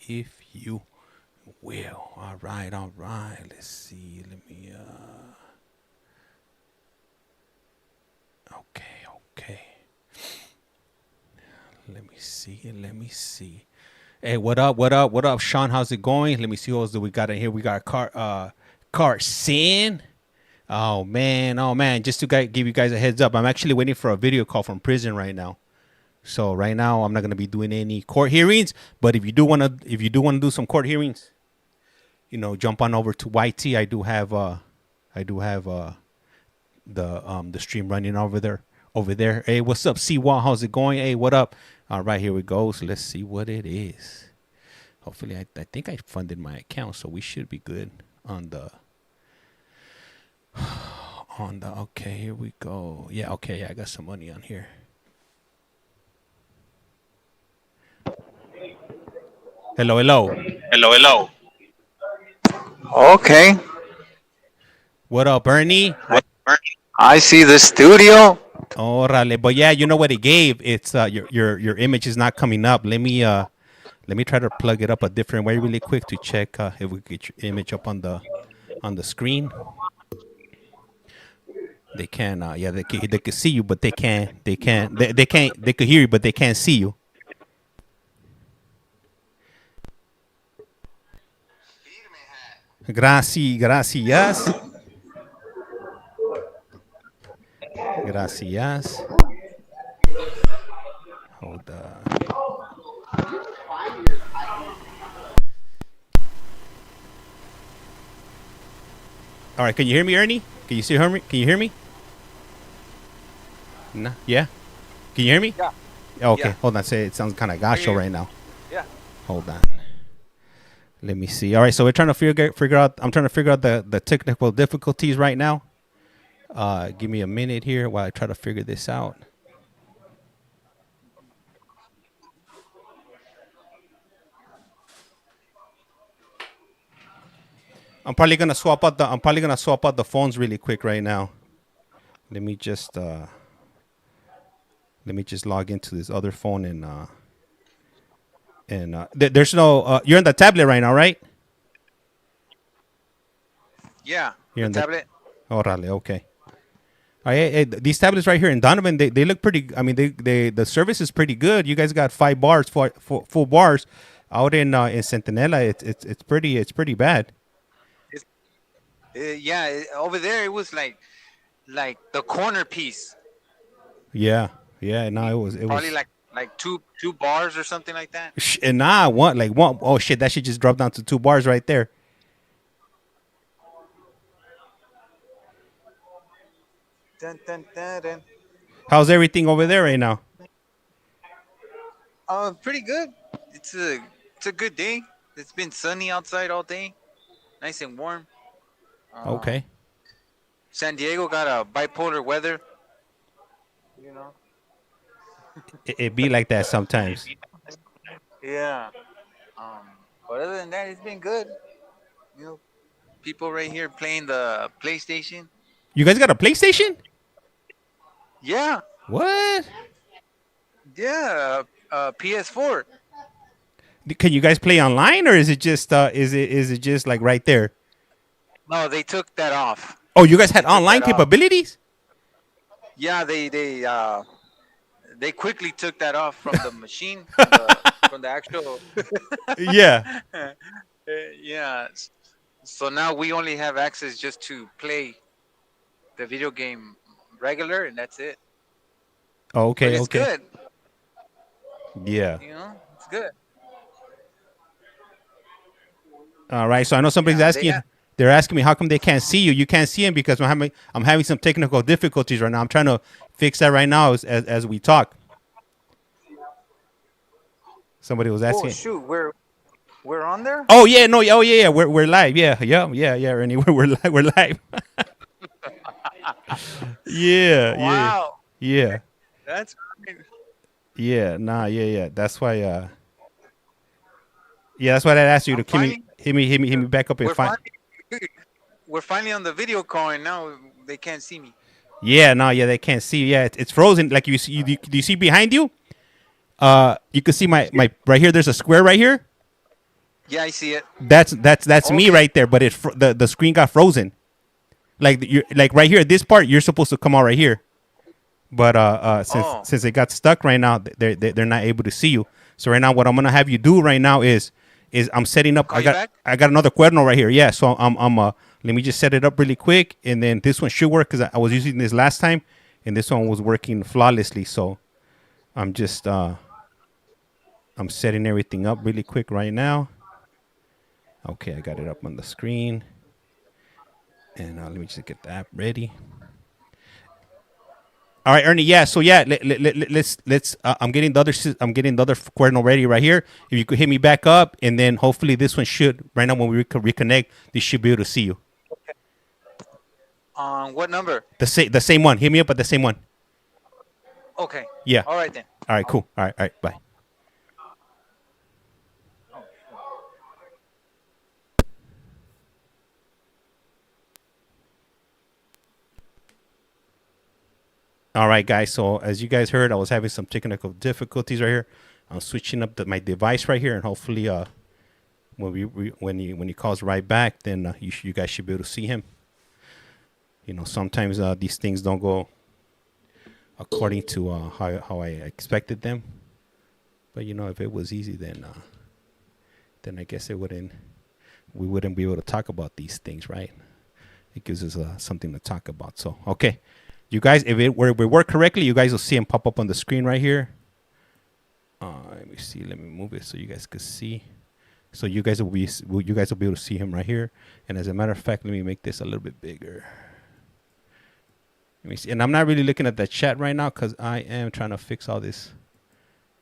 if you will. All right. Let's see. Let me. Okay. Let me see. Hey, what up, Sean? How's it going? Let me see who else do we got in here. We got Carson. Oh man. Just to give you guys a heads up, I'm actually waiting for a video call from prison right now. So right now I'm not gonna be doing any court hearings. But if you do wanna do some court hearings, jump on over to YT. I do have the stream running over there. Hey, what's up, Seawall? How's it going? Hey, what up? All right, here we go. So let's see what it is. Hopefully, I think I funded my account, so we should be good on the. Okay, here we go. Yeah, okay, I got some money on here. Hello. Okay. What up, Ernie? I see the studio. Orale. But yeah, you know what it gave? It's your image is not coming up. Let me try to plug it up a different way really quick to check if we get your image up on the screen. They can they can see you, but they can't they can hear you, but they can't see you. Gracias. Hold on. All right, can you hear me, Ernie? Can you hear me? No. Yeah. Can you hear me? Yeah. Okay. Yeah. Hold on. It sounds kind of gacho right now. Yeah. Hold on. Let me see. All right. So we're trying to figure out. I'm trying to figure out the technical difficulties right now. Give me a minute here while I try to figure this out. I'm probably gonna swap out the phones really quick right now. Let me just log into this other phone and there's no. You're on the tablet right now, right? Yeah. You're on the tablet. Orale, okay. All right, hey, these tablets right here in Donovan, they look pretty. I mean, the service is pretty good. You guys got 5 bars, full bars. Out in Centinela, it's pretty bad. Yeah, over there it was like the corner piece. Yeah. No, it probably was like two bars or something like that. And one. Oh shit, that shit just dropped down to 2 bars right there. Dun, dun, dun, dun. How's everything over there right now? Pretty good. It's a good day. It's been sunny outside all day, nice and warm. Okay. San Diego got a bipolar weather. It be like that sometimes. Yeah. But other than that, it's been good. People right here playing the PlayStation. You guys got a PlayStation? Yeah. What? Yeah. PS4. Can you guys play online, or is it just is it just like right there? No, they took that off. Oh, you guys had online capabilities? Yeah, they quickly took that off from the machine, from the actual. Yeah. Yeah. So now we only have access just to play the video game regular, and that's it. Okay. But it's good. Yeah. It's good. All right. So I know somebody's asking. They're asking me how come they can't see you. You can't see them because I'm having some technical difficulties right now. I'm trying to fix that right now as we talk. Somebody was asking. Oh shoot, we're on there. Oh yeah, no, oh yeah, we're live. Yeah, Ernie, we're live. Yeah. Wow. Yeah. That's great. Yeah. Nah. Yeah. That's why. Yeah, that's why I asked you to hit me back up and find. We're finally on the video call, and now they can't see me. Yeah, no, yeah, they can't see. Yeah, it's frozen. Like you see, do you see behind you? You can see my right here. There's a square right here. Yeah, I see it. That's me Okay. right there. But the screen got frozen. Like you like right here, this part you're supposed to come out right here. But Oh, since it got stuck right now, they're not able to see you. So right now, what I'm gonna have you do right now is I'm setting up. call you back. I got another cuerno right here. Yeah. So I'm let me just set it up really quick, and then this one should work because I was using this last time, and this one was working flawlessly. So I'm just I'm setting everything up really quick right now. Okay, I got it up on the screen, and let me just get the app ready. All right, Ernie. Yeah. So yeah, let's. I'm getting the other. I'm getting the other cuerno ready right here. If you could hit me back up, and then hopefully this one should right now when we reconnect, this should be able to see you. On what number? The same one. Hit me up at the same one. Okay. Yeah. All right then. All right. Cool. All right. All right. Bye. All right, guys. So as you guys heard, I was having some technical difficulties right here. I'm switching up my device right here, and hopefully, when when he calls right back, then you guys should be able to see him. You know, sometimes these things don't go according to how I expected them. But you know, if it was easy, then I guess it wouldn't we wouldn't be able to talk about these things, right? It gives us something to talk about. So okay, you guys, if it were we work correctly, you guys will see him pop up on the screen right here. Let me see. Let me move it so you guys could see. So you guys will be able to see him right here. And as a matter of fact, let me make this a little bit bigger. Let me see. And I'm not really looking at the chat right now because I am trying to fix all this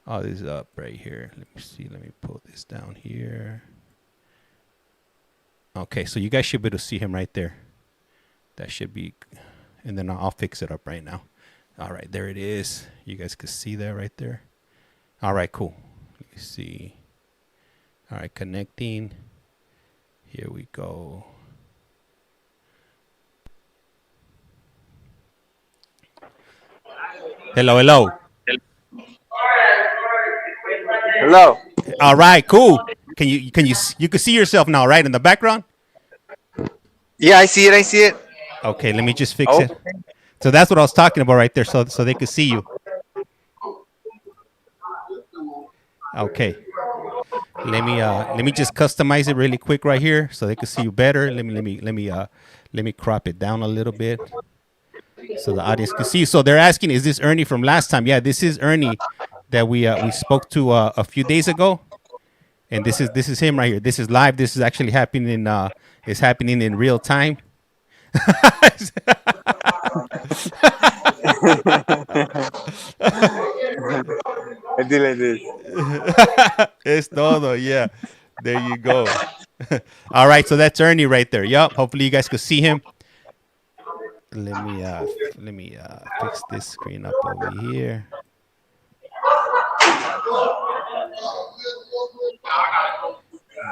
up right here. Let me see. Let me pull this down here. Okay, so you guys should be able to see him right there. That should be, and then I'll fix it up right now. All right, there it is. You guys can see that right there. All right, cool. Let me see. All right, connecting. Here we go. Hello, hello. Hello. All right, cool. You can see yourself now, right, in the background? Yeah, I see it. I see it. Okay, let me just fix Oh, it. So that's what I was talking about right there, so they could see you. Okay. Let me just customize it really quick right here so they can see you better. Let me crop it down a little bit so the audience can see. So they're asking, is this Ernie from last time? Yeah, this is Ernie that we spoke to a few days ago, and this is him right here. This is live. This is actually happening in is happening in real time. I do like this. Es todo, yeah. There you go. All right, so that's Ernie right there. Yup. Hopefully you guys could see him. Let me fix this screen up over here.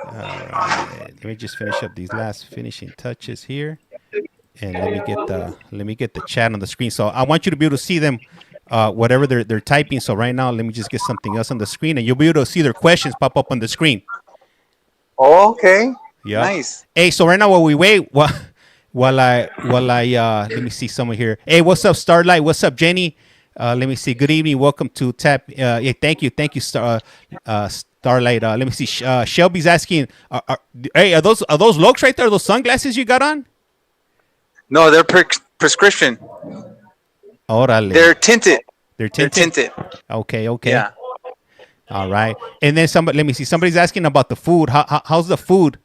All right. Let me just finish up these last finishing touches here. And let me get the chat on the screen. So I want you to be able to see them whatever they're typing. So right now, let me just get something else on the screen, and you'll be able to see their questions pop up on the screen. Oh, okay. Yeah. Nice. Hey, so right now while we wait, while I let me see someone here. Hey, what's up, Starlight? What's up, Jenny? Let me see. Good evening. Welcome to Tap. Yeah, thank you, Starlight. Let me see. Shelby's asking. Hey, are those Lokes right there? Those sunglasses you got on? No, they're prescription. Órale. They're tinted. They're They're tinted. tinted. Okay. Okay. Yeah. All right. And then somebody. Let me see. Somebody's asking about the food. How's the food?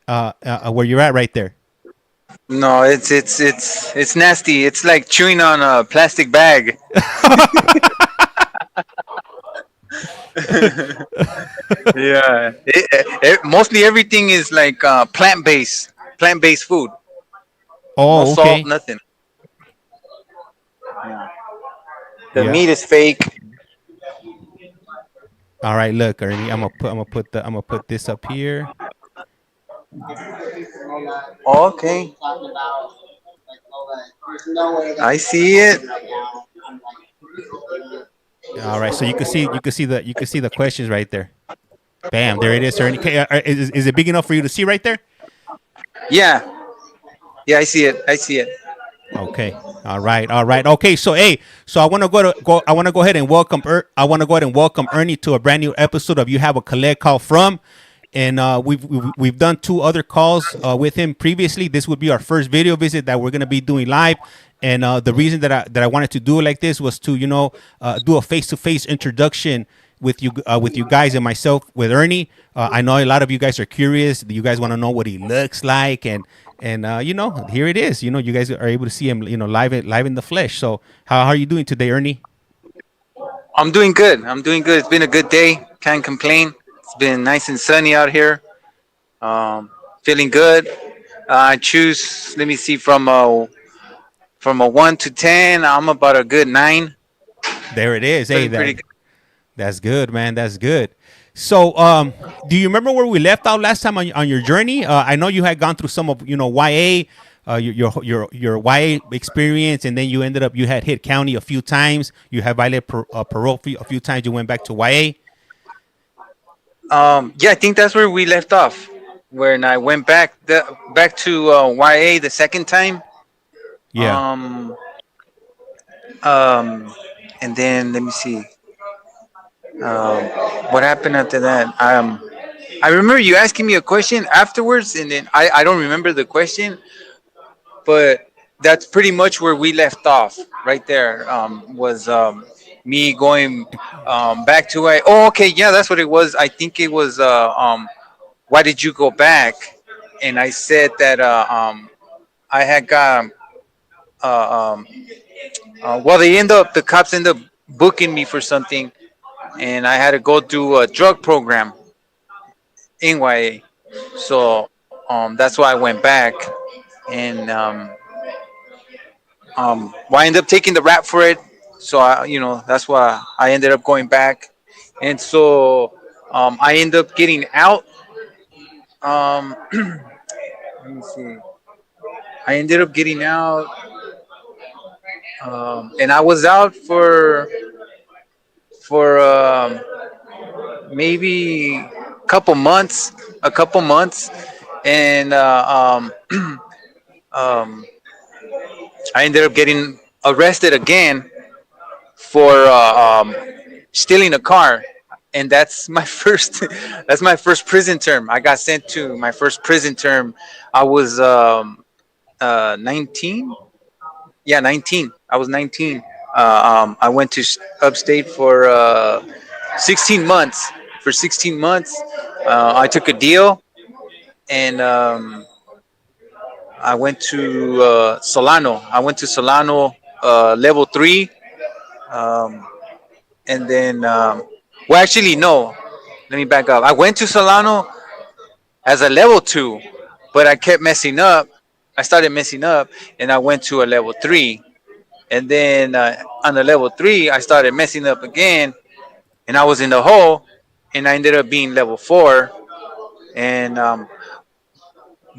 Where you're at right there? No, it's nasty. It's like chewing on a plastic bag. Yeah. Mostly everything is like plant based food. No Oh, salt, okay. nothing. Yeah. The Yeah. meat is fake. All right. Look, Ernie. I'm gonna put this up here. Okay. I see it. All right. So you can see the questions right there. Bam, there it is, Ernie. Okay, is it big enough for you to see right there? Yeah, yeah, I see it. I see it. Okay. All right. All right. Okay. So hey, so I want to go. I want to go ahead and welcome. I want to go ahead and welcome Ernie to a brand new episode of You Have a Collect Call From, and we've done two other calls with him previously. This would be our first video visit that we're gonna be doing live. And the reason that I wanted to do it like this was to do a face to face introduction with you guys and myself with Ernie. I know a lot of you guys are curious. You guys want to know what he looks like, and here it is. You guys are able to see him live in the flesh. So how are you doing today, Ernie? I'm doing good. I'm doing good. It's been a good day. Can't complain. It's been nice and sunny out here. Feeling good. I choose. Let me see from a 1 to 10. I'm about a good 9. There it is. Hey, Feeling pretty good. that's good, man. That's good. So, do you remember where we left out last time on your journey? I know you had gone through some of YA, your YA experience, and then you had hit county a few times. You had violated parole a few times. You went back to YA. Yeah, I think that's where we left off. When I went back to YA the second time. Yeah. Um, um, and then let me see. Um, what happened after that? I remember you asking me a question afterwards, and then I don't remember the question, but that's pretty much where we left off. Right there was me going back to YA. Oh, okay, yeah, that's what it was. I think it was. Why did you go back? And I said that I had got um, well, the cops end up booking me for something, and I had to go through a drug program in YA. So that's why I went back, and well, I ended up taking the rap for it. So that's why I ended up going back, and so I ended up getting out. Let me see. I ended up getting out, and I was out for maybe a couple months, and um, I ended up getting arrested again for stealing a car, and that's my first that's my first prison term. I got sent to my first prison term. I was 19. Yeah, 19. I was 19. I went to upstate for 16 months. For 16 months, I took a deal, and I went to Solano. I went to Solano level 3, um, and then well, actually, no. Let me back up. I went to Solano as a level 2, but I kept messing up. I started messing up, and I went to a level 3. And then on the level 3, I started messing up again, and I was in the hole, and I ended up being level 4. And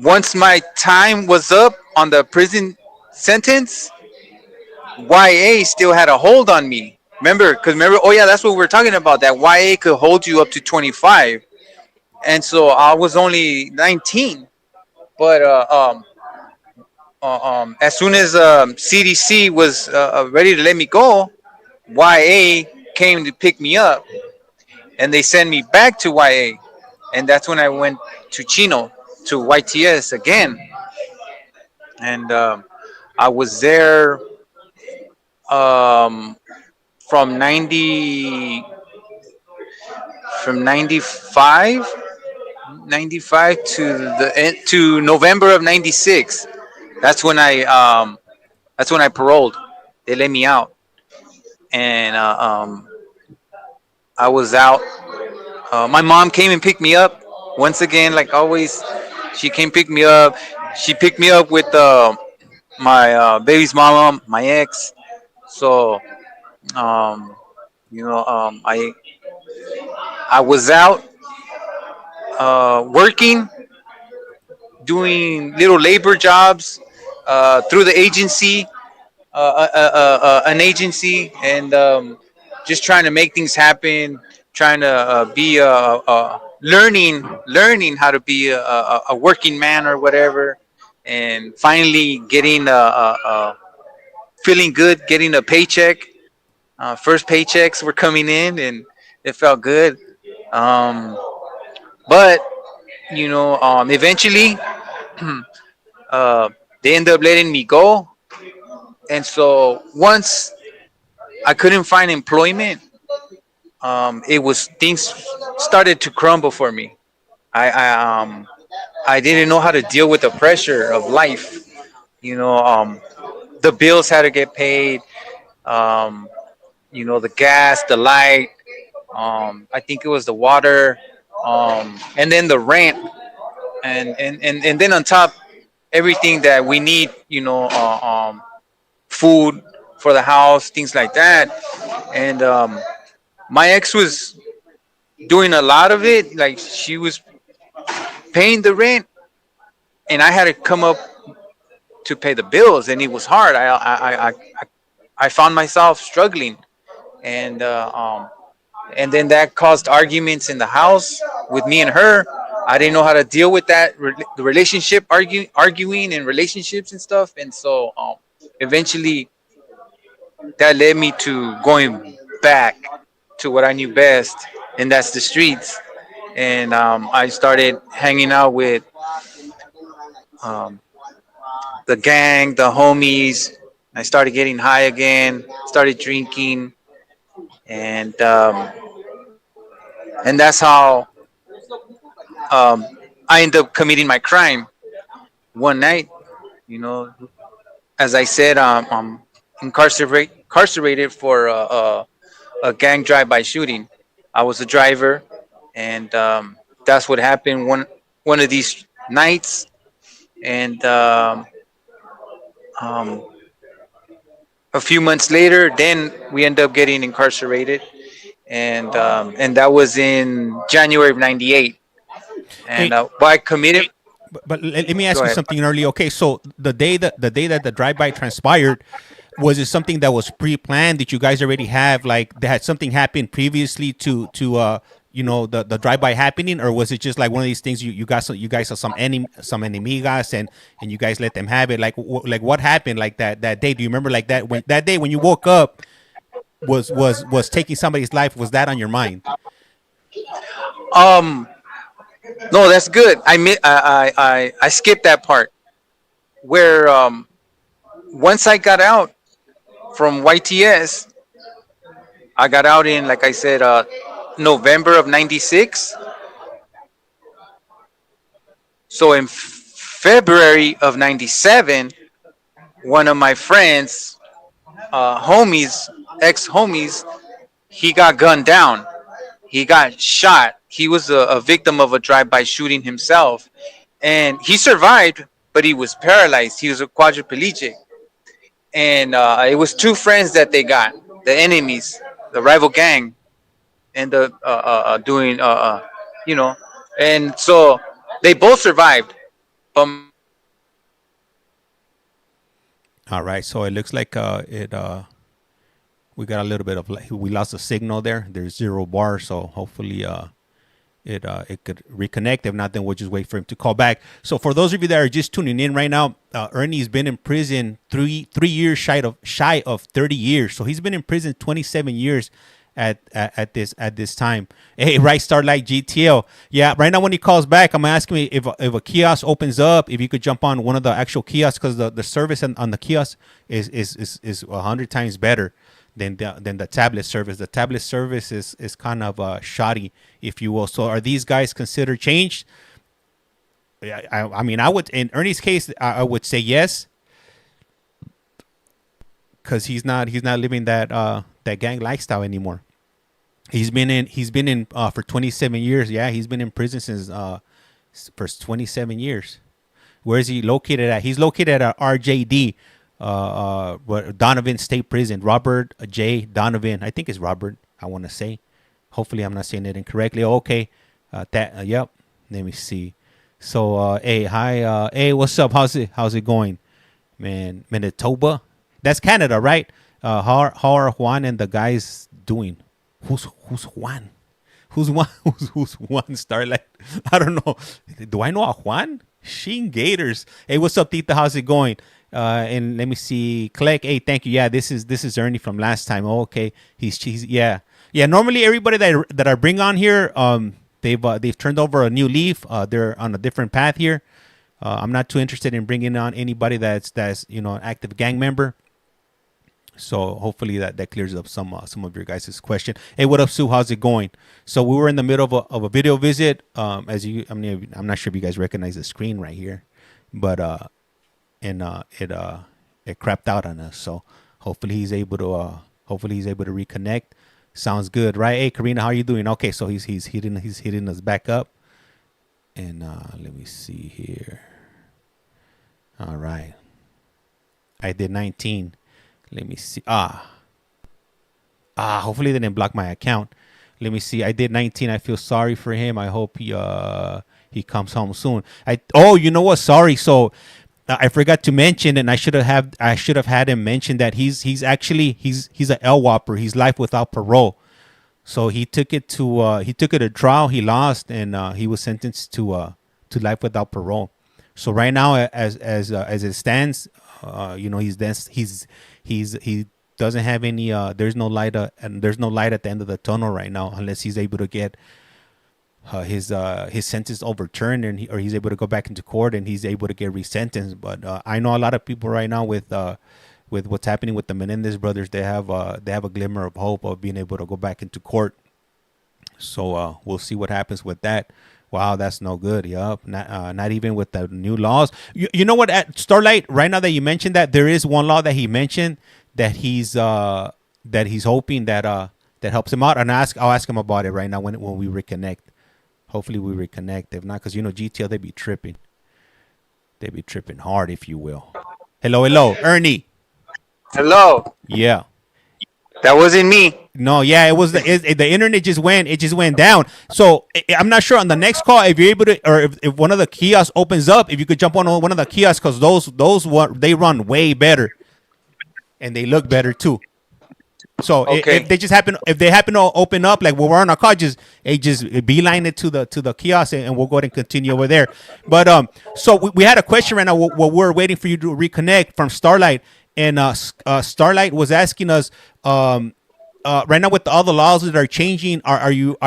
once my time was up on the prison sentence, YA still had a hold on me. Remember, oh yeah, that's what we were talking about. That YA could hold you up to 25, and so I was only 19. But as soon as CDC was ready to let me go, YA came to pick me up, and they sent me back to YA, and that's when I went to Chino, to YTS again, and I was there um, from 95 to to November of 96. That's when I paroled. They let me out, and I was out. My mom came and picked me up once again, like always. She came pick me up. She picked me up with my baby's mom, my ex. So um, I was out working, doing little labor jobs through the agency, an agency, and just trying to make things happen, trying to be learning how to be a working man or whatever, and finally getting feeling good, getting a paycheck. First paychecks were coming in, and it felt good. Um, but eventually, uh, they ended up letting me go. And so once I couldn't find employment, it was things started to crumble for me. I didn't know how to deal with the pressure of life. You know, the bills had to get paid. Um, the gas, the light. I think it was the water, and then the rent, and then on top everything that we need. Food for the house, things like that. And my ex was doing a lot of it. Like she was paying the rent, and I had to come up to pay the bills, and it was hard. I found myself struggling, and and then that caused arguments in the house with me and her. I didn't know how to deal with that the relationship arguing and relationships and stuff, and so eventually that led me to going back to what I knew best, and that's the streets. And I started hanging out with um, the gang, the homies. I started getting high again, started drinking, and that's how um, I ended up committing my crime one night. You know, as I said, I'm incarcerated for a gang drive-by shooting. I was a driver, and that's what happened one of these nights. And um, a few months later, then we end up getting incarcerated, and that was in January of '98. And Hey, why committed? but let me Go ask you ahead. something early. Okay, so the day that the drive-by transpired, was it something that was pre-planned? Did you guys already have like they had something happen previously to the drive-by happening, or was it just like one of these things you guys saw some enemigas and you guys let them have it? Like like what happened like that day? Do you remember like that day when you woke up was taking somebody's life? Was that on your mind? Um, no, that's good. I skipped that part where once I got out from YTS, I got out in, like I said, November of '96. So in February of '97, one of my friends, homies, ex homies, he got gunned down. He got shot. He was a victim of a drive-by shooting himself, and he survived, but he was paralyzed. He was a quadriplegic, and it was two friends that they got, the enemies, the rival gang, and the doing you know, and so they both survived. But All right, so it looks like it we got a little bit of we lost a signal there. There's 0 bar, so hopefully it could reconnect. If not, then we'll just wait for him to call back. So for those of you that are just tuning in right now, Ernie's been in prison 3 years shy of 30 years. So he's been in prison 27 years at this time. Hey, right, Starlight GTL. Yeah, right now when he calls back, I'm asking him if a kiosk opens up, if you could jump on one of the actual kiosks, because the service on the kiosk is 100 times better than the tablet service. The tablet service is kind of shoddy, if you will. So are these guys considered changed? Yeah, I mean, I would, in Ernie's case, I would say yes, because he's not living that gang lifestyle anymore. He's been in for 27 years. Yeah, he's been in prison since for 27 years. Where is he located at? He's located at RJD, Donovan State Prison. Robert J. Donovan. I think it's Robert. I want to say. Hopefully, I'm not saying it incorrectly. Okay, yep. Let me see. So, hey, hi, hey, what's up? How's it going, man? Manitoba. That's Canada, right? How are Juan and the guys doing? Who's Juan? Who's Juan? Who's Juan Starlight? I don't know. Do I know a Juan? Sheen Gators. Hey, what's up, Tita? How's it going? And let me see. Click. Hey, thank you. Yeah, this is Ernie from last time. Oh, okay. He's yeah. Yeah, normally everybody that I bring on here, they've turned over a new leaf. They're on a different path here. I'm not too interested in bringing on anybody that's an active gang member. So hopefully that clears up some of your guys' question. Hey, what up, Sue? How's it going? So we were in the middle of a video visit. I'm not sure if you guys recognize the screen right here, but it crapped out on us. So hopefully he's able to reconnect. Sounds good, right? Hey, Karina, how you doing? Okay, so he's hitting us back up. And let me see here. All right. I did 19. Let me see. Hopefully they didn't block my account. Let me see. I did 19. I feel sorry for him. I hope he comes home soon. You know what? Sorry. So I forgot to mention, and I should have had him mention that he's a LWOPer. He's life without parole. So he took it to trial. He lost, and he was sentenced to life without parole. So right now, as it stands, he doesn't have any. There's no light, and there's no light at the end of the tunnel right now, unless he's able to get his sentence overturned, or he's able to go back into court and he's able to get resentenced. But I know a lot of people right now with what's happening with the Menendez brothers, they have a glimmer of hope of being able to go back into court. So we'll see what happens with that. Wow, that's no good. Yup, not even with the new laws. You know what? At Starlight, right now that you mentioned that, there is one law that he mentioned that he's hoping that helps him out, and I'll ask him about it right now when we reconnect. Hopefully we reconnect. If not, because GTL, they be tripping hard, if you will. Hello, Ernie. Hello. Yeah. That wasn't me. No, yeah, it was the internet just went down. So I'm not sure on the next call if you're able to, or if one of the kiosks opens up, if you could jump on one of the kiosks, because those they run way better, and they look better too. So okay. if they happen to open up, like when we're on our car, just beeline it to the kiosk, and we'll go ahead and continue over there. But so we had a question right now while we're waiting for you to reconnect from Starlight, and Starlight was asking us right now with all the laws that are changing, are you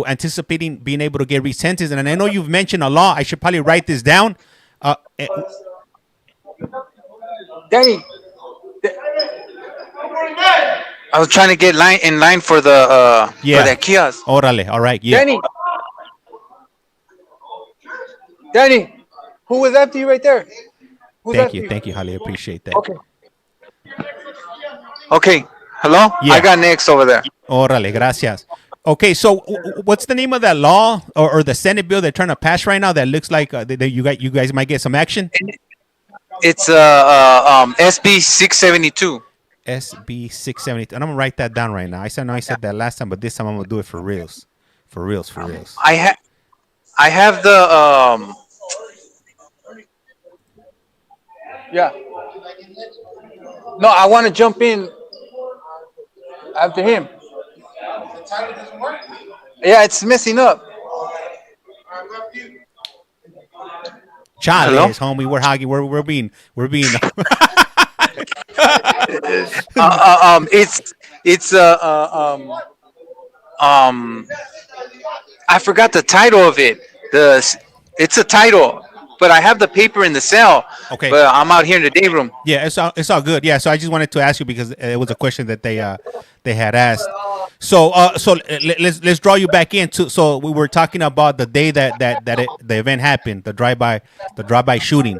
anticipating being able to get resentenced? And I know you've mentioned a law. I should probably write this down. Danny. I was trying to get in line for the for that kiosk. Orale, all right, yeah. Danny, who was after you right there? Thank you, Holly. I appreciate that. Okay. Hello? Yeah. I got next over there. Orale, gracias. Okay, so what's the name of that law or the Senate bill they're trying to pass right now that looks like that you guys might get some action? It's SB 672. SB 672, and I'm gonna write that down right now. I said that last time, but this time I'm gonna do it for reals. For reals. I have the yeah. No, I want to jump in after him. The title doesn't work. Yeah, it's messing up. Chales, homie, we're hogging. We're being. It's I forgot the title of it. It's a title, but I have the paper in the cell. Okay. But I'm out here in the day room. Yeah, it's all good. Yeah, so I just wanted to ask you because it was a question that they had asked. So let's draw you back in. So we were talking about the day that the event happened, the drive-by shooting.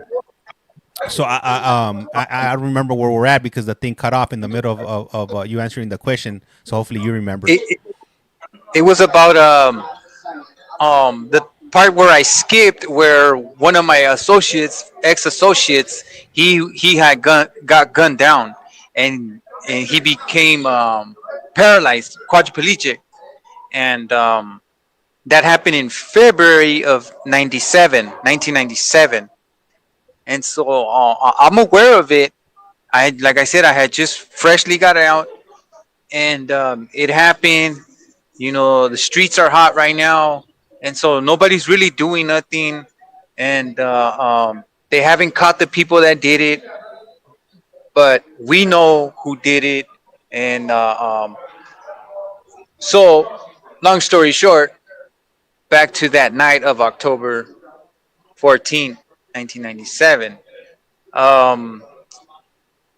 So I remember where we're at because the thing cut off in the middle of you answering the question. So hopefully you remember. It was about the part where I skipped, where one of my ex-associates, he had got gunned down, and he became paralyzed, quadriplegic, and that happened in February of 1997. And so I'm aware of it. Like I said, I had just freshly got out, and it happened. The streets are hot right now, and so nobody's really doing nothing, and they haven't caught the people that did it, but we know who did it, and so long story short, back to that night of October 14th, 1997. Um,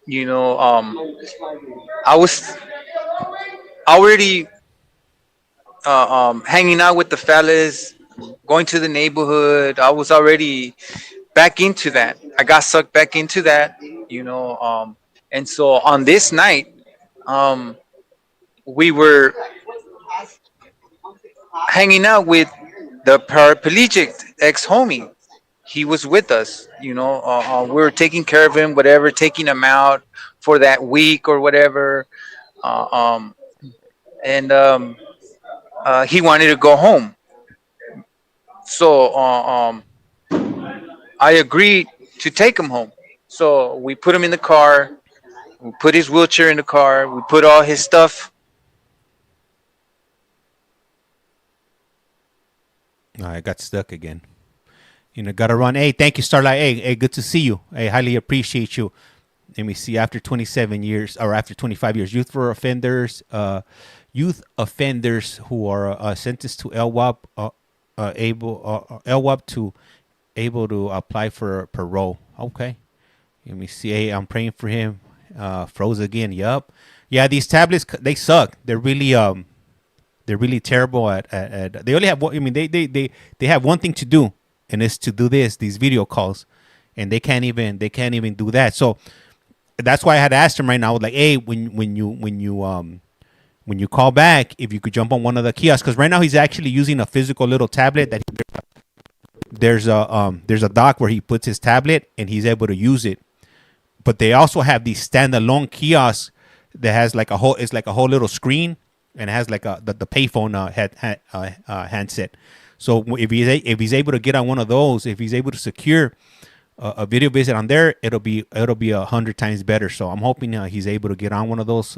you know, I was already hanging out with the fellas, going to the neighborhood. I was already back into that. I got sucked back into that, and so on this night, um, we were hanging out with the paraplegic ex homie. He was with us, we were taking care of him, whatever, taking him out for that week or whatever. Uh, um, and he wanted to go home. So I agreed to take him home. So we put him in the car. We put his wheelchair in the car. We put all his stuff. I got stuck again. Gotta run. Hey, thank you, Starlight. Hey, good to see you. Hey, highly appreciate you. Let me see. After 27 years, or after 25 years, youth offenders who are sentenced to LWAP, LWAP able to apply for parole. Okay. Let me see. Hey, I'm praying for him. Froze again. Yup. Yeah, these tablets, they suck. They're really terrible at they only have one. I mean, they have one thing to do, and it's to do these video calls, and they can't even do that. So that's why I had asked him right now. I was like, hey, when you call back, if you could jump on one of the kiosks, because right now he's actually using a physical little tablet that there's a dock where he puts his tablet and he's able to use it. But they also have these standalone kiosks that has like a whole little screen, and it has like the payphone handset. So if he's able to get on one of those, if he's able to secure a video visit on there, it'll be 100 times better. So I'm hoping he's able to get on one of those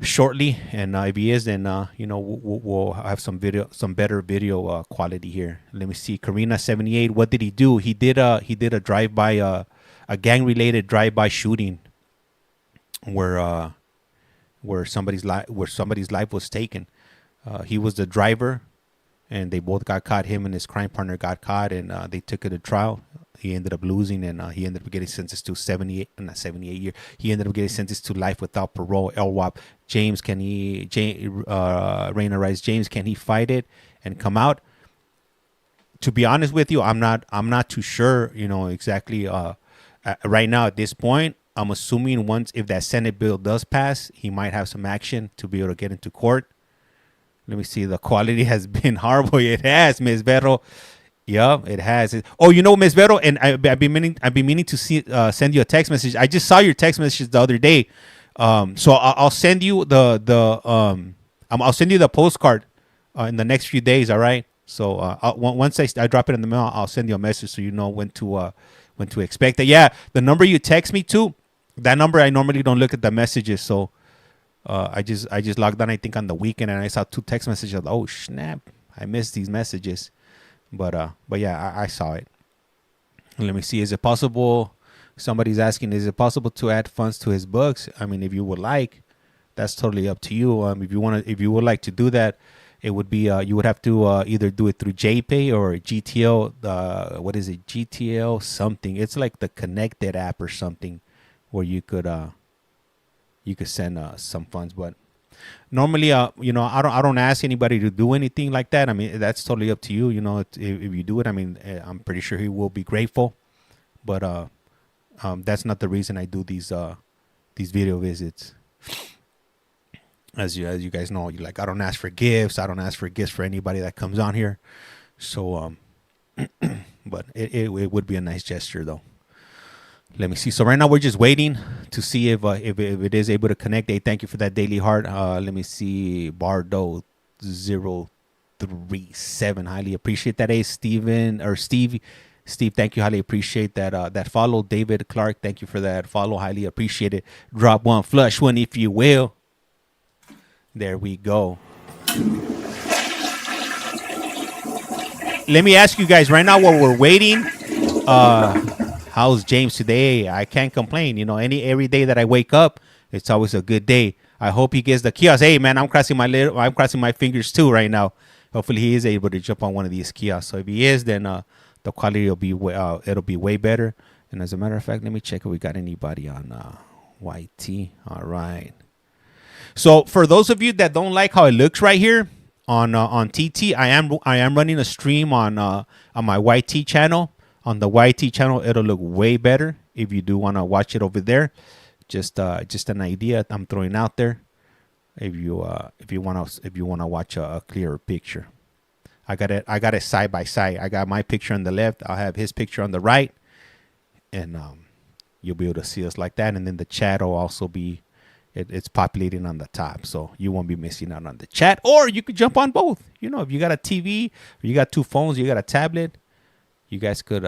shortly, and if he is, then we'll have some better video quality here. Let me see. Karina 78. What did he do? He did a drive-by, a gang-related drive-by shooting where somebody's life was taken. He was the driver, and they both got caught. Him and his crime partner got caught, and they took it to trial. He ended up losing, and he ended up getting sentenced to 78 years. He ended up getting sentenced to life without parole. LWAP. Raina Rice. James, can he fight it and come out? To be honest with you, I'm not too sure. Exactly. Right now at this point, I'm assuming if that Senate bill does pass, he might have some action to be able to get into court. Let me see. The quality has been horrible. It has, Ms. Vero. Yeah, it has. Oh, Ms. Vero, and I've been meaning to send you a text message. I just saw your text message the other day. So I'll send you I'll send you the postcard in the next few days. All right. So once I drop it in the mail, I'll send you a message so you know when to expect it. Yeah, the number you text me to, that number I normally don't look at the messages. So I just logged on, I think, on the weekend, and I saw 2 text messages. Oh snap! I missed these messages. But yeah, I saw it. Let me see. Is it possible? Somebody's asking, is it possible to add funds to his books? I mean, if you would like, that's totally up to you. If you would like to do that, it would be you would have to either do it through JPay or GTL. What is it? GTL something. It's like the Connected app or something, where you could send some funds. But normally, I don't ask anybody to do anything like that. I mean, that's totally up to you. If you do it, I mean, I'm pretty sure he will be grateful. But that's not the reason I do these video visits. As you guys know, I don't ask for gifts. I don't ask for gifts for anybody that comes on here. So, but it would be a nice gesture though. Let me see. So right now we're just waiting to see if it is able to connect. Hey, thank you for that daily heart. Let me see. Bardo 037. Highly appreciate that. Hey, Steve, thank you. Highly appreciate that follow. David Clark, thank you for that follow. Highly appreciate it. Drop one, flush one, if you will. There we go. Let me ask you guys right now while we're waiting. How's James today? I can't complain. You know, every day that I wake up, it's always a good day. I hope he gets the kiosk. Hey man, I'm crossing my fingers too right now. Hopefully he is able to jump on one of these kiosks. So if he is, then the quality will be it'll be way better. And as a matter of fact, let me check if we got anybody on YT. All right. So for those of you that don't like how it looks right here on TT, I am running a stream on my YT channel. On the YT channel, it'll look way better if you do want to watch it over there. Just an idea I'm throwing out there. If you want to watch a clearer picture, I got it side by side. I got my picture on the left. I'll have his picture on the right, and you'll be able to see us like that. And then the chat will also be it's populating on the top, so you won't be missing out on the chat. Or you could jump on both. You know, if you got a TV, or you got two phones, you got a tablet. You guys could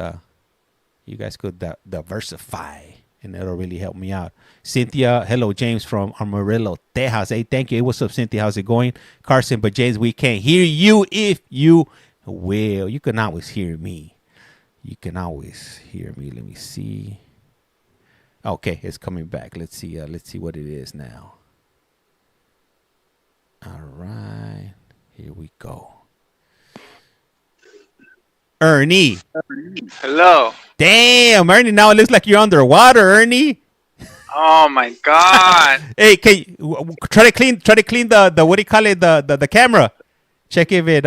diversify, and it'll really help me out. Cynthia, hello, James from Amarillo, Texas. Hey, thank you. Hey, what's up, Cynthia? How's it going? Carson, but James, we can't hear you if you will. You can always hear me. You can always hear me. Let me see. Okay, it's coming back. Let's see what it is now. All right, here we go. Ernie. Hello. Damn, Ernie, now it looks like you're underwater, Ernie. Oh my God. Hey, can you try to clean the what do you call it, the camera? Check if it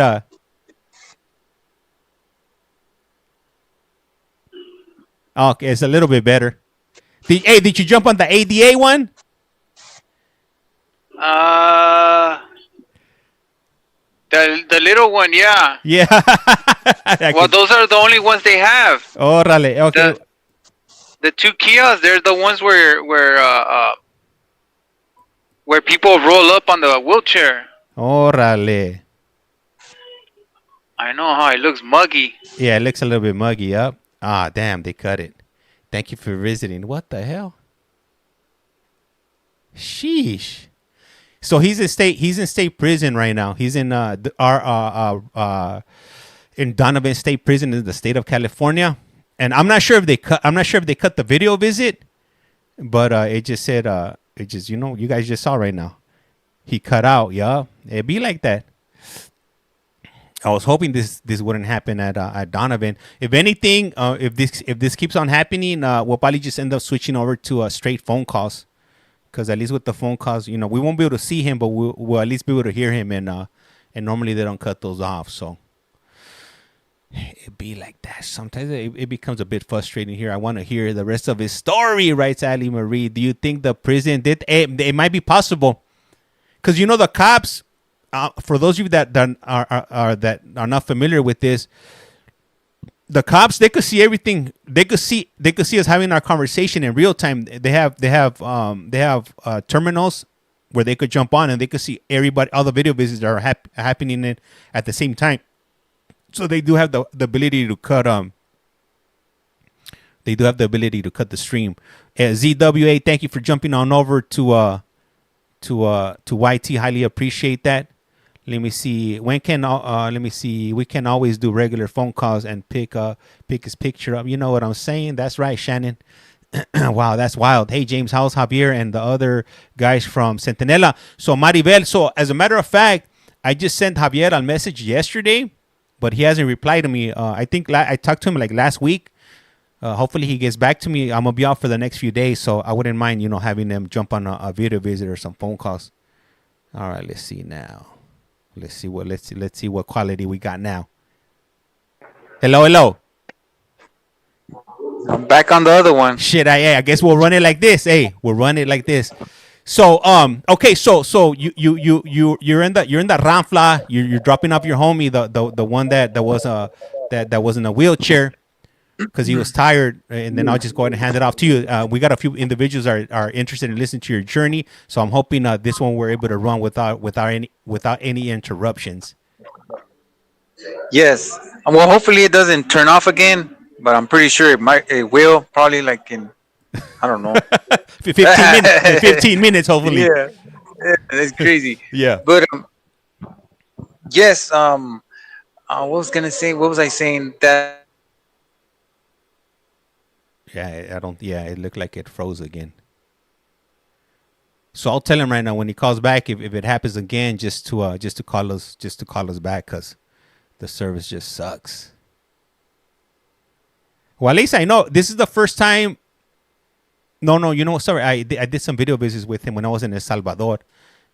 okay, it's a little bit better. Did you jump on the ADA one? The little one, yeah. Yeah. Well, those are the only ones they have. Órale, okay. The two kiosks, they're the ones where people roll up on the wheelchair. Órale. I know how it looks muggy. Yeah, it looks a little bit muggy up. Ah, damn, they cut it. Thank you for visiting. What the hell? Sheesh. So he's in state prison right now. He's in in Donovan State Prison in the state of California. And I'm not sure if they cut the video visit, but it just said you guys just saw right now. He cut out, yeah. It'd be like that. I was hoping this wouldn't happen at Donovan. If anything, if this keeps on happening, we'll probably just end up switching over to straight phone calls. Because at least with the phone calls, we won't be able to see him, but we'll at least be able to hear him. And normally they don't cut those off. So it'd be like that. Sometimes it becomes a bit frustrating here. I want to hear the rest of his story, writes Ali Marie. Do you think the prison did? It might be possible. Because, the cops, for those of you that are not familiar with this, the cops, they could see everything. They could see us having our conversation in real time. They have terminals where they could jump on and they could see everybody, all the video visits that are happening at the same time. So they do have the ability to cut. They do have the ability to cut the stream. ZWA, thank you for jumping on over to YT. Highly appreciate that. Let me see. We can always do regular phone calls and pick his picture up. You know what I'm saying? That's right, Shannon. Wow, that's wild. Hey, James, how's Javier and the other guys from Centinela? So Maribel. So as a matter of fact, I just sent Javier a message yesterday, but he hasn't replied to me. I think I talked to him like last week. Hopefully he gets back to me. I'm gonna be out for the next few days, so I wouldn't mind having them jump on a video visit or some phone calls. All right, let's see now. Let's see what quality we got now. Hello. I'm back on the other one. Shit, I guess we'll run it like this. Hey, we'll run it like this. So okay, so you're in the Ramfla. You're dropping off your homie, the one that was in a wheelchair because he was tired, and then I'll just go ahead and hand it off to you. We got a few individuals are interested in listening to your journey, so I'm hoping this one we're able to run without any interruptions. Yes. Well, hopefully it doesn't turn off again, but I'm pretty sure it will. Probably like in, I don't know, 15 minutes, hopefully. Yeah. That's crazy. Yeah. But yes. What was gonna say? What was I saying? That Yeah, I don't. Yeah, it looked like it froze again. So I'll tell him right now when he calls back if it happens again, just to call us back because the service just sucks. Well, at least I know this is the first time. No, you know, sorry, I did some video visits with him when I was in El Salvador,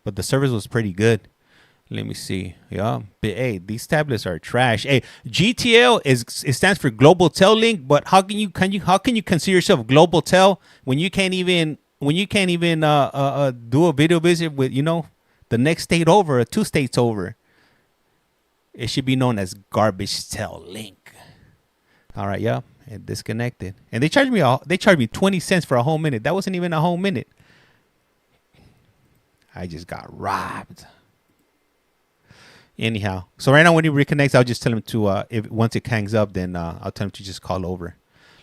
but the service was pretty good. Let me see. Yeah, but hey, these tablets are trash. Hey, GTL it stands for Global Tel Link, but how can you consider yourself Global Tel when you can't even do a video visit with the next state over, 2 states over? It should be known as Garbage Tel Link. All right, yeah, it disconnected, and they charged me 20 cents for a whole minute. That wasn't even a whole minute. I just got robbed. Anyhow, so right now when he reconnects, I'll just tell him to if once it hangs up, then I'll tell him to just call over.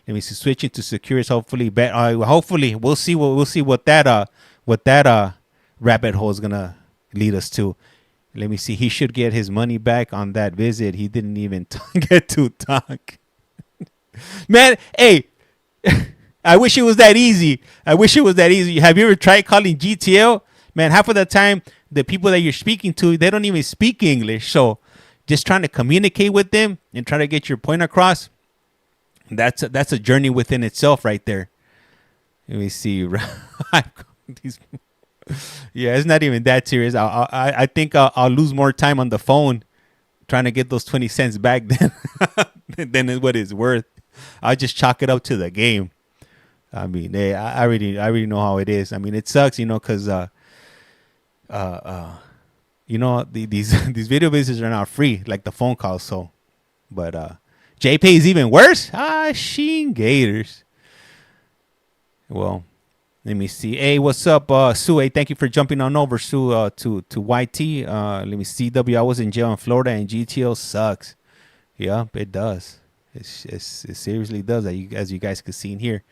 Let me see. Switching to secures. Hopefully, hopefully we'll see what that rabbit hole is gonna lead us to. Let me see. He should get his money back on that visit. He didn't even get to talk. Man, hey, I wish it was that easy. Have you ever tried calling GTL? Man, half of the time, the people that you're speaking to, they don't even speak English. So just trying to communicate with them and try to get your point across, that's a journey within itself right there. Let me see. Yeah, it's not even that serious. I think I'll lose more time on the phone trying to get those 20 cents back than what it's worth. I'll just chalk it up to the game. I mean, hey, I already know how it is. I mean, it sucks, because these video visits are not free like the phone calls. So, but JPay is even worse. Sheen Gators. Well, let me see. Hey, what's up, Sue? Hey, thank you for jumping on over, Sue, to YT. Let me see. I was in jail in Florida, and GTO sucks. Yeah, it does. It seriously does. As you guys can see in here.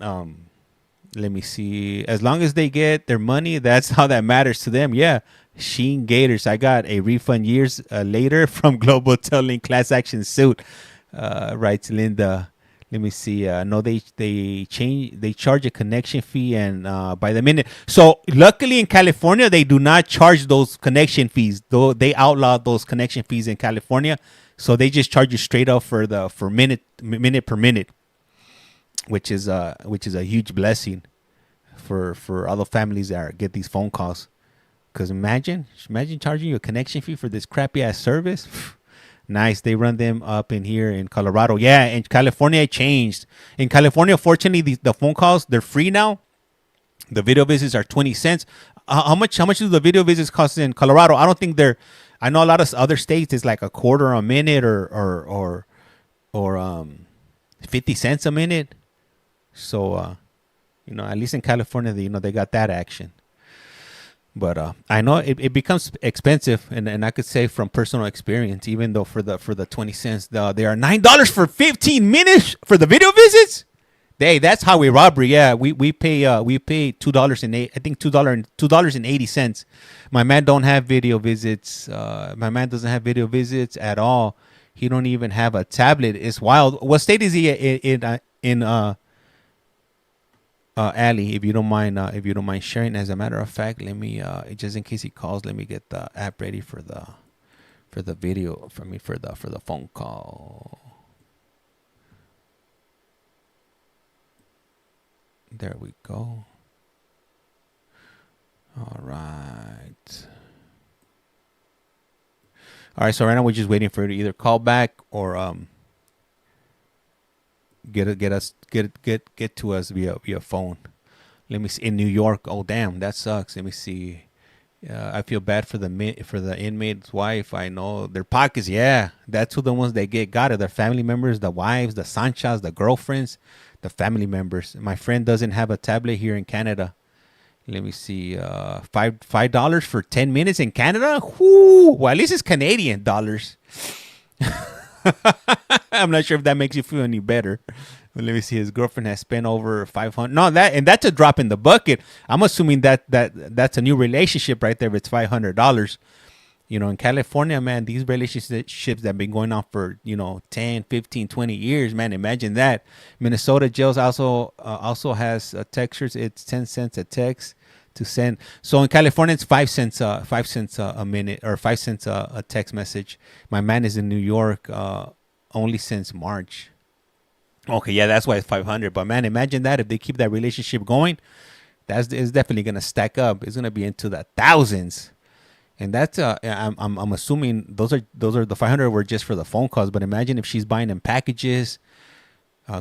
Let me see. As long as they get their money, that's how that matters to them. Yeah. Sheen Gators. I got a refund years later from Global Telling class action suit. Writes Linda. Let me see. No, they charge a connection fee and by the minute. So luckily in California, they do not charge those connection fees. Though they outlawed those connection fees in California. So they just charge you straight up for minute per minute. Which is a huge blessing for all the families that get these phone calls. Because imagine charging you a connection fee for this crappy ass service. Nice, they run them up in here in Colorado. Yeah, in California it changed. In California, fortunately, the phone calls they're free now. The video visits are 20 cents. How much do the video visits cost in Colorado? I don't think they're. I know a lot of other states it's like a quarter a minute or 50 cents a minute. So, at least in California, they got that action. But I know it becomes expensive, and I could say from personal experience, even though for the 20 cents, they are $9 for 15 minutes for the video visits. Hey, that's highway robbery. Yeah, we pay $2.08. I think $2.80. My man don't have video visits. My man doesn't have video visits at all. He don't even have a tablet. It's wild. What state is he in? Ali, if you don't mind sharing. As a matter of fact, let me just in case he calls, let me get the app ready for the video for the phone call. There we go. All right. So right now we're just waiting for it to either call back or get to us via phone. Let me see. In New York. Oh damn, that sucks. Let me see. I feel bad for the inmate's wife. I know their pockets. Yeah, that's who the ones that got it. Their family members, the wives, the sanchas, the girlfriends, the family members. My friend doesn't have a tablet here in Canada. Let me see. $5 for 10 minutes in Canada. Whoo! Well, at least it's Canadian dollars. I'm not sure if that makes you feel any better. But let me see. His girlfriend has spent over 500. No, that's a drop in the bucket. I'm assuming that's a new relationship right there. If it's $500. In California, man, these relationships that have been going on for, 10, 15, 20 years, man, imagine that. Minnesota jails also has textures. It's 10 cents a text to send. So in California, it's 5 cents, 5 cents a minute, or 5 cents a text message. My man is in New York only since March. Okay, yeah, that's why it's 500. But man, imagine that if they keep that relationship going, it's definitely gonna stack up. It's gonna be into the thousands. And that's I'm assuming those are the 500 were just for the phone calls. But imagine if she's buying them packages,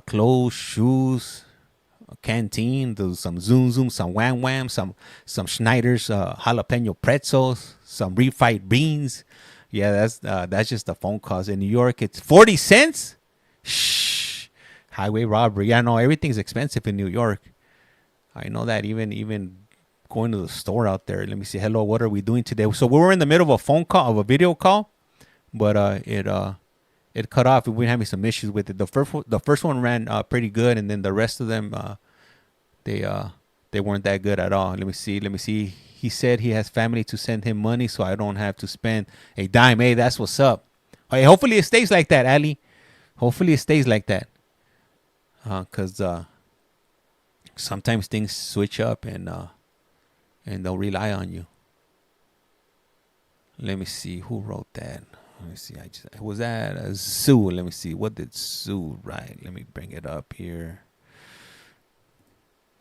clothes, shoes, a canteen, some Zoom, some Wham Wham, some Schneider's jalapeno pretzels, some refried beans. Yeah, that's just the phone calls. In New York, it's 40 cents. Shh, highway robbery. Yeah, no, everything's expensive in New York. I know that even going to the store out there. Let me see. Hello, what are we doing today? So we were in the middle of a phone call, of a video call, but it cut off. We were having some issues with it. The first one ran pretty good, and then the rest of them they weren't that good at all. Let me see. He said he has family to send him money, so I don't have to spend a dime. Hey, that's what's up. Hey, hopefully it stays like that, Ali. Hopefully it stays like that. Cause sometimes things switch up and they'll rely on you. Let me see who wrote that. Let me see. Was that Sue? Let me see. What did Sue write? Let me bring it up here.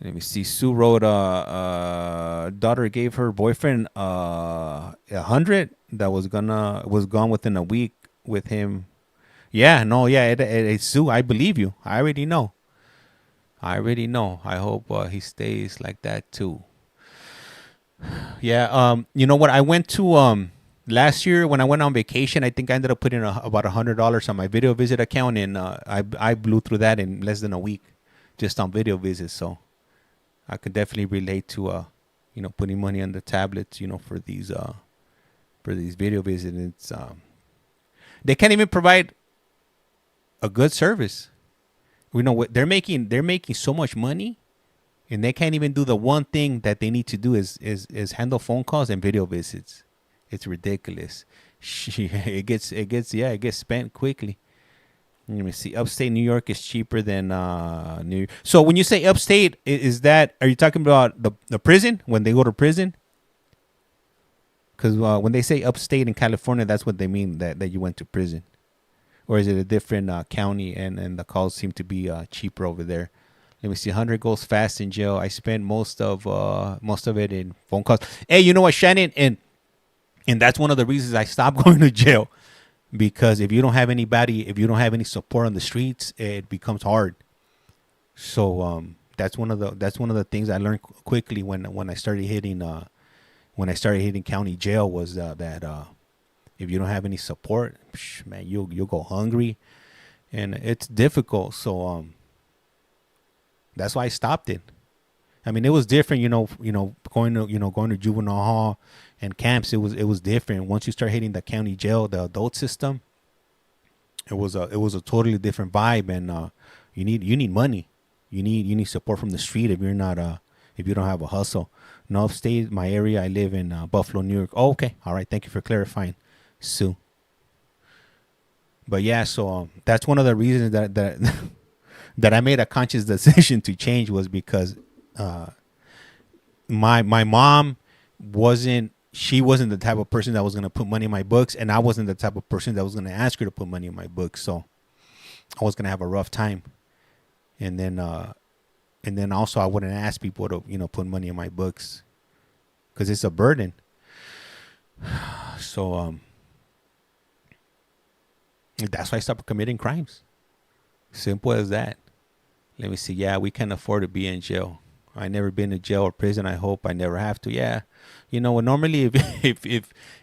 Let me see. Sue wrote, daughter gave her boyfriend 100 that was gone within a week with him. Yeah, no, yeah, it's Sue. I believe you. I already know. I hope he stays like that too. Yeah, you know what? I went to last year when I went on vacation. I think I ended up putting about $100 on my video visit account, and I blew through that in less than a week, just on video visits. So I could definitely relate to putting money on the tablets, for these video visits. It's they can't even provide a good service. What they're making so much money. And they can't even do the one thing that they need to do is handle phone calls and video visits. It's ridiculous. It gets spent quickly. Let me see. Upstate New York is cheaper than New York. So when you say upstate, are you talking about the prison, when they go to prison? Because when they say upstate in California, that's what they mean, that you went to prison. Or is it a different county and the calls seem to be cheaper over there? Let me see. 100 goes fast in jail. I spent most of it in phone calls. Hey, you know what, Shannon? And that's one of the reasons I stopped going to jail, because if you don't have any support on the streets, it becomes hard. So that's one of the things I learned quickly when I started hitting county jail was that if you don't have any support, man, you'll go hungry, and it's difficult. So that's why I stopped it. I mean, it was different, going to juvenile hall and camps. It was different. Once you start hitting the county jail, the adult system, it was a totally different vibe. And you need money. You need support from the street if you don't have a hustle. No, upstate, my area, I live in Buffalo, New York. Oh, okay, all right. Thank you for clarifying, Sue. But yeah, so that's one of the reasons that that I made a conscious decision to change, was because my mom wasn't the type of person that was going to put money in my books, and I wasn't the type of person that was going to ask her to put money in my books. So I was going to have a rough time. And then also I wouldn't ask people to put money in my books, because it's a burden. So that's why I stopped committing crimes. Simple as that. Let me see. Yeah, we can't afford to be in jail. I never been to jail or prison. I hope I never have to. Yeah, normally if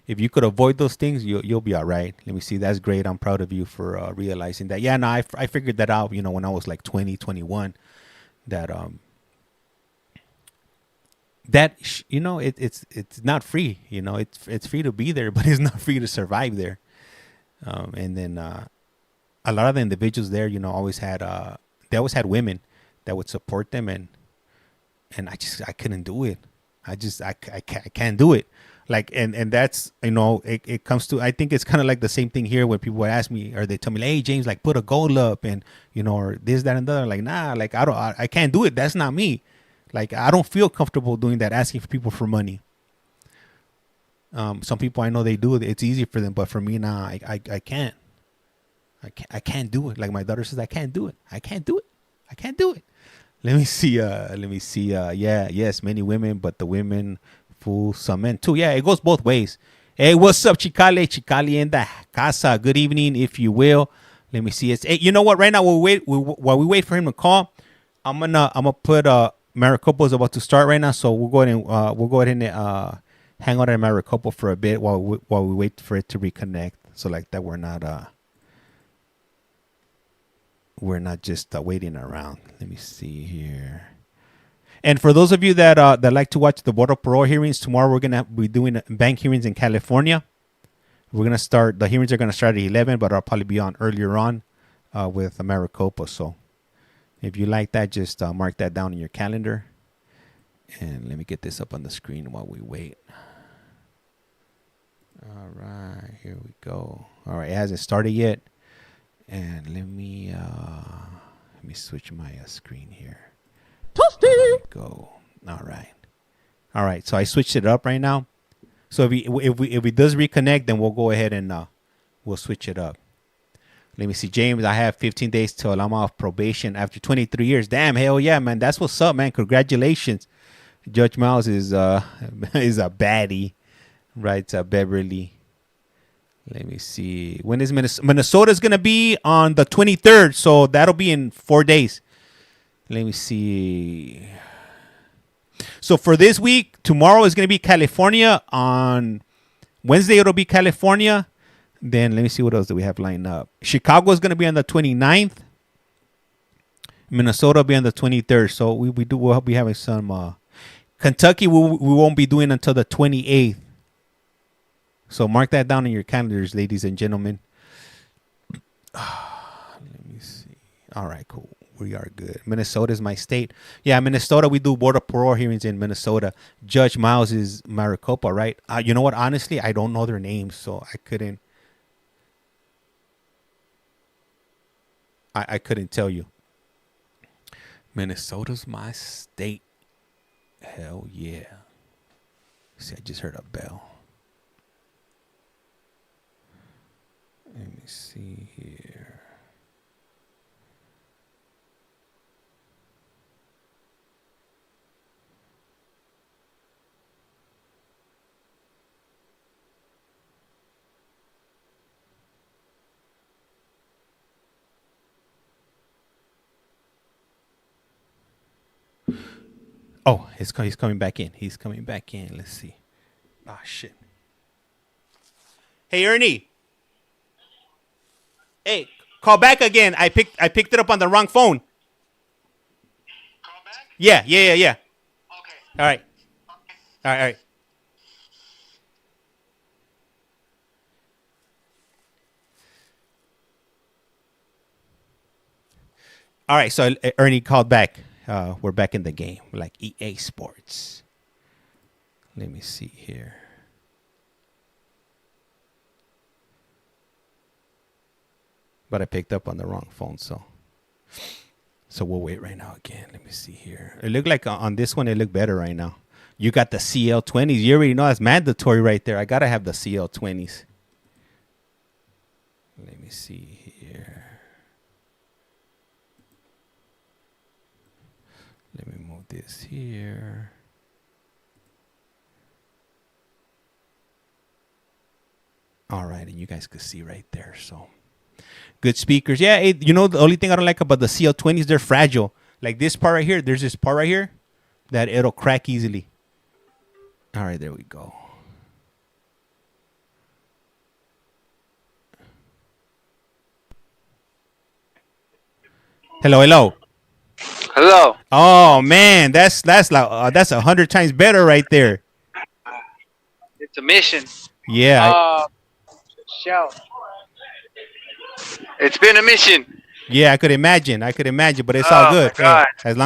you could avoid those things, you'll be all right. Let me see. That's great. I'm proud of you for realizing that. Yeah, no, I figured that out. When I was like 20, 21, that it's not free. It's free to be there, but it's not free to survive there. And then a lot of the individuals there, always had they always had women that would support them, and I couldn't do it. I can't do it. Like, and that's, it comes to, I think it's kind of like the same thing here when people ask me, or they tell me, hey James, like, put a goal up, and or this, that, and the other. Like, nah, like, I can't do it. That's not me. Like, I don't feel comfortable doing that, asking for people for money. Some people I know they do it. It's easy for them, but for me, nah, I can't. I can't do it. Like my daughter says, I can't do it. I can't do it. I can't do it. Let me see. Yeah, yes, many women, but the women fool some men too. Yeah, it goes both ways. Hey, what's up, Chicale? Chicale in the casa. Good evening, if you will. Let me see. Hey, you know what? Right now, while we wait for him to call, I'm gonna put Maricopa is about to start right now, so we'll go ahead and hang out at Maricopa for a bit while we wait for it to reconnect. So like that, we're not just waiting around. Let me see here. And for those of you that like to watch the Board of Parole hearings, tomorrow we're gonna be doing bank hearings in California. The hearings are gonna start at 11, but I'll probably be on earlier on with Maricopa. So if you like that, just mark that down in your calendar. And let me get this up on the screen while we wait. All right, here we go. All right, it hasn't started yet. And let me switch my screen here. There we go. All right. So I switched it up right now. So if we does reconnect, then we'll go ahead and we'll switch it up. Let me see, James. I have 15 days till I'm off probation after 23 years. Damn, hell yeah, man. That's what's up, man. Congratulations. Judge Miles is a baddie, right? Beverly. Let me see. When is Minnesota's gonna be on the 23rd? So that'll be in 4 days. Let me see. So for this week, tomorrow is gonna be California. On Wednesday, it'll be California. Then let me see what else do we have lined up. Chicago is gonna be on the 29th. Minnesota will be on the 23rd. So we'll be having some. Kentucky we won't be doing until the 28th. So mark that down in your calendars, ladies and gentlemen. Let me see. All right, cool. We are good. Minnesota is my state. Yeah, Minnesota, we do Board of Parole hearings in Minnesota. Judge Miles is Maricopa, right? You know what? Honestly, I don't know their names, so I couldn't. I couldn't tell you. Minnesota's my state. Hell yeah. See, I just heard a bell. Let me see here. Oh, he's coming back in. He's coming back in. Let's see. Ah, shit. Hey, Ernie. Hey, call back again. I picked it up on the wrong phone. Call back? Yeah. Okay. All right. All right. All right. So Ernie called back. We're back in the game, like EA Sports. Let me see here. But I picked up on the wrong phone, so we'll wait right now again. Let me see here. It looked like on this one, it looked better right now. You got the CL20s. You already know that's mandatory right there. I got to have the CL20s. Let me see here. Let me move this here. All right, and you guys could see right there, so. Good speakers. Yeah, the only thing I don't like about the CL20s, they're fragile. Like this part right here, there's this part right here that it'll crack easily. All right, there we go. Hello. Oh man, that's like that's 100 times better right there. It's a mission. Yeah. Shout. It's been a mission. Yeah, I could imagine. I could imagine, but it's all Oh my good. Hey, god. as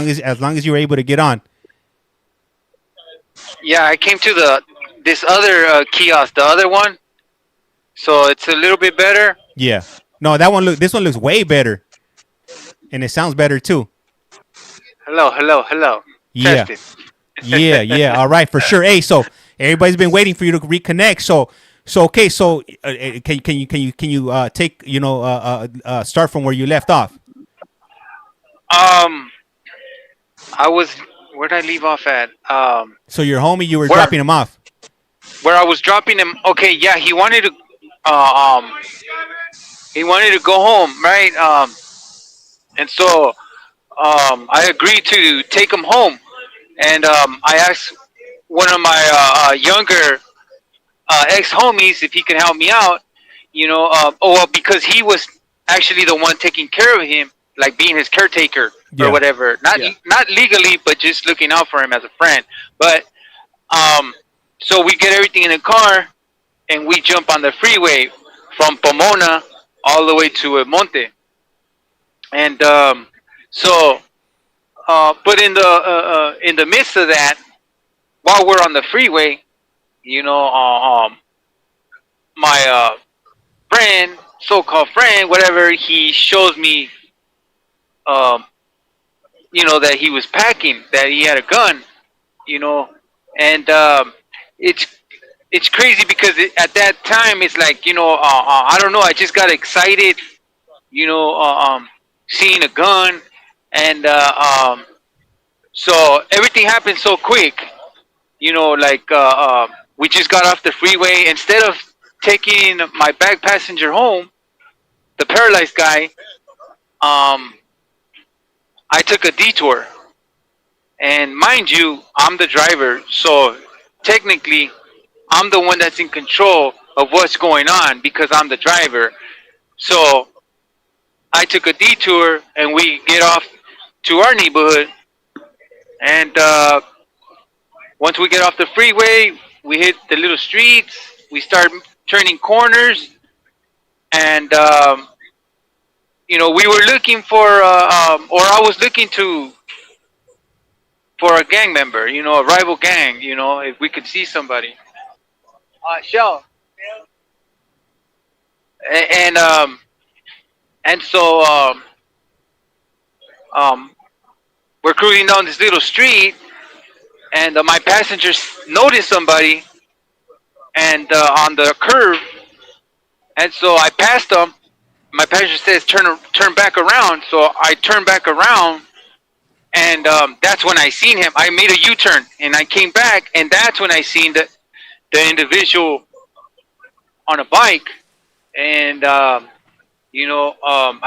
long as you were able to get on. Yeah, I came to the this other kiosk, the other one. So it's a little bit better. Yeah. No, that one look. This one looks way better, and it sounds better too. Hello, hello, hello. Yeah. Test it. Yeah. Yeah. All right, for sure. Hey, so everybody's been waiting for you to reconnect. So okay. So can you take start from where you left off? um, I was where did I leave off at? So your homie, you were Where dropping him off. where I was dropping him. Okay, yeah, uh, um he wanted to go home, right? And so I agreed to take him home, and I asked one of my younger ex homies if he could help me out. Oh well, because he was actually the one taking care of him, like being his caretaker or Yeah. whatever. Not legally, but just looking out for him as a friend. But um, so we get everything in the car and we jump on the freeway from Pomona all the way to Monte. And so, but in the midst of that, while we're on the freeway, you know, my friend, so-called friend, whatever, he shows me, um, that he was packing, that he had a gun, you know, and it's it's crazy because at that time it's like I don't know, I just got excited, you know, seeing a gun, and so everything happened so quick, like we just got off the freeway. Instead of taking my back passenger home, the paralyzed guy, um, I took a detour. And mind you, I'm the driver, so technically, I'm the one that's in control of what's going on because I'm the driver. So I took a detour, and we get off to our neighborhood. And once we get off the freeway, we hit the little streets. We start turning corners, and we were looking for, or I was looking to for a gang member, a rival gang, if we could see somebody. Shell. And and so um, we're cruising down this little street, and my passengers noticed somebody, and on the curve, and so I passed them. My passenger says, turn back around. So I turned back around, and that's when I seen him. I made a U-turn, and I came back, and that's when I seen the individual on a bike, and I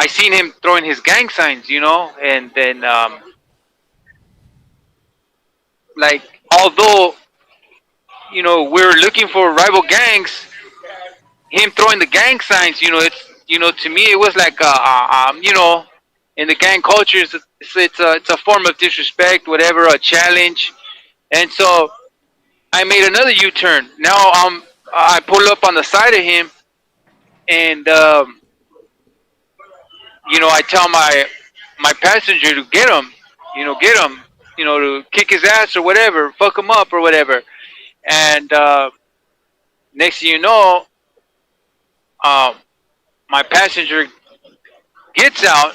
seen him throwing his gang signs, and then like although we're looking for rival gangs, him throwing the gang signs, it's to me it was like in the gang culture, it's a form of disrespect, whatever, a challenge, and so I made another U-turn. Now I pull up on the side of him, and I tell my passenger to get him, to kick his ass or whatever, fuck him up or whatever. And next thing you know, um, my passenger gets out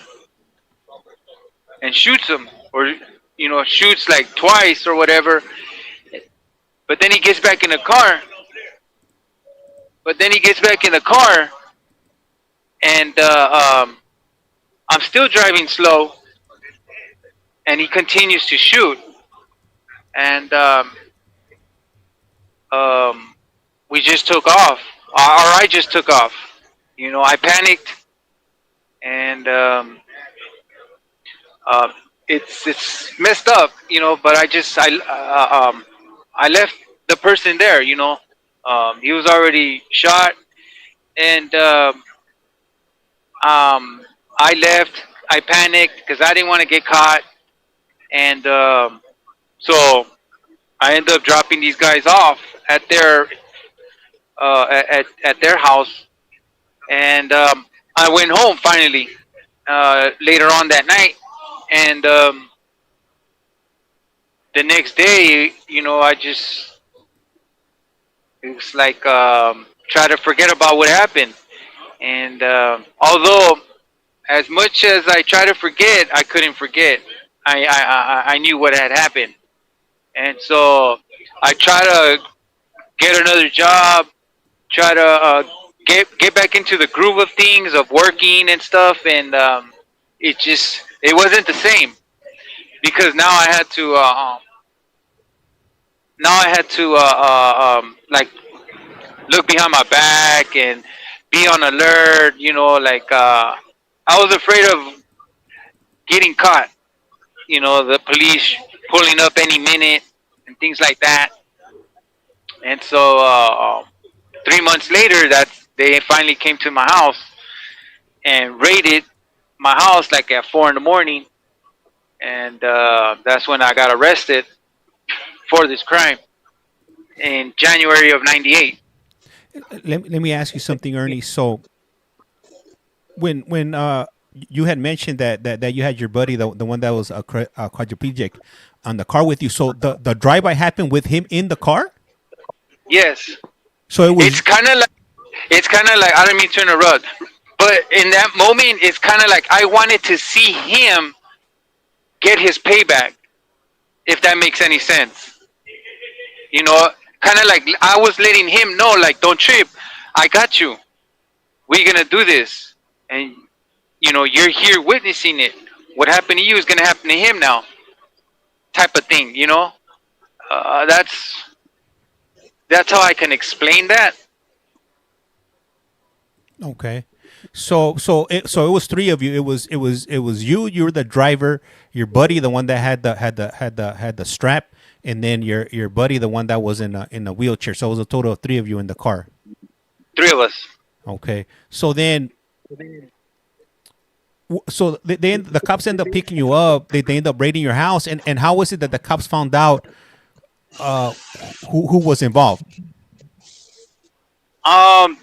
and shoots him, or shoots like twice or whatever. But then he gets back in the car. And I'm still driving slow, and he continues to shoot. And we just took off, or I just took off. I panicked, and uh, it's messed up, But I left the person there, He was already shot, and I left. I panicked because I didn't want to get caught, and so I ended up dropping these guys off at their house, and I went home finally later on that night, and the next day, I just it was like try to forget about what happened. And although as much as I try to forget, I couldn't forget. I knew what had happened, and so I try to get another job, try to get back into the groove of things, of working and stuff, and it wasn't the same because now I had to like look behind my back and be on alert. Like I was afraid of getting caught. The police pulling up any minute and things like that. And so 3 months later, that they finally came to my house and raided my house like at 4 in the morning, and that's when I got arrested for this crime in January of '98. Let me ask you something, Ernie. So when you had mentioned that you had your buddy, the one that was a quadriplegic, on the car with you. So the drive-by happened with him in the car. Yes, So it it's was kind of like I don't mean to interrupt, but in that moment, it's kind of like I wanted to see him get his payback, if that makes any sense. You know, kind of like I was letting him know, like, don't trip, I got you. We're gonna do this, and you're here witnessing it. What happened to you is gonna happen to him now, type of thing. That's how I can explain that. okay. So it was three of you. It was you. You were the driver. Your buddy, the one that had the strap, and then your buddy, the one that was in a wheelchair. So it was a total of three of you in the car. Three of us. Okay. So then, the cops end up picking you up. They end up raiding your house. And how was it that the cops found out uh, who was involved?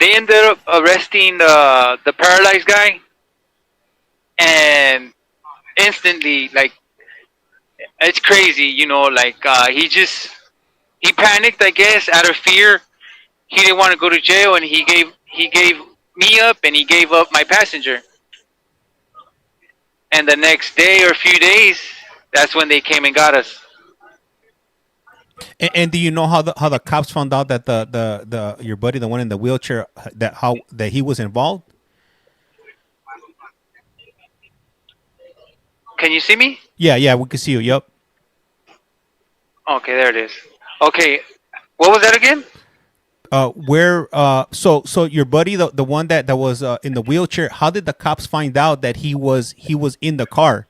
They ended up arresting the paralyzed guy, and instantly, like, it's crazy. Like he panicked, I guess, out of fear. He didn't want to go to jail, and he gave me up, and he gave up my passenger. And the next day or a few days, that's when they came and got us. And do you know how the cops found out that the your buddy, the one in the wheelchair, that he was involved? Can you see me? Yeah, we can see you. Yep. Okay, there it is. Okay, what was that again? Where so your buddy, the one that was in the wheelchair, how did the cops find out that he was in the car?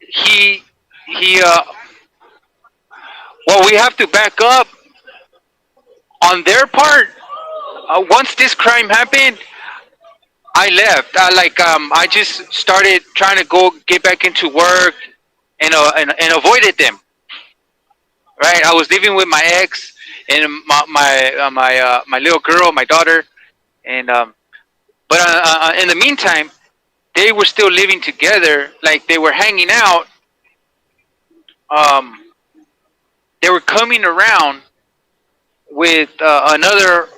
He well, we have to back up on their part. Once this crime happened, I left. I just started trying to go get back into work, and avoided them. Right, I was living with my ex and my little girl, my daughter, and but in the meantime, they were still living together. Like, they were hanging out. Um, they were coming around with another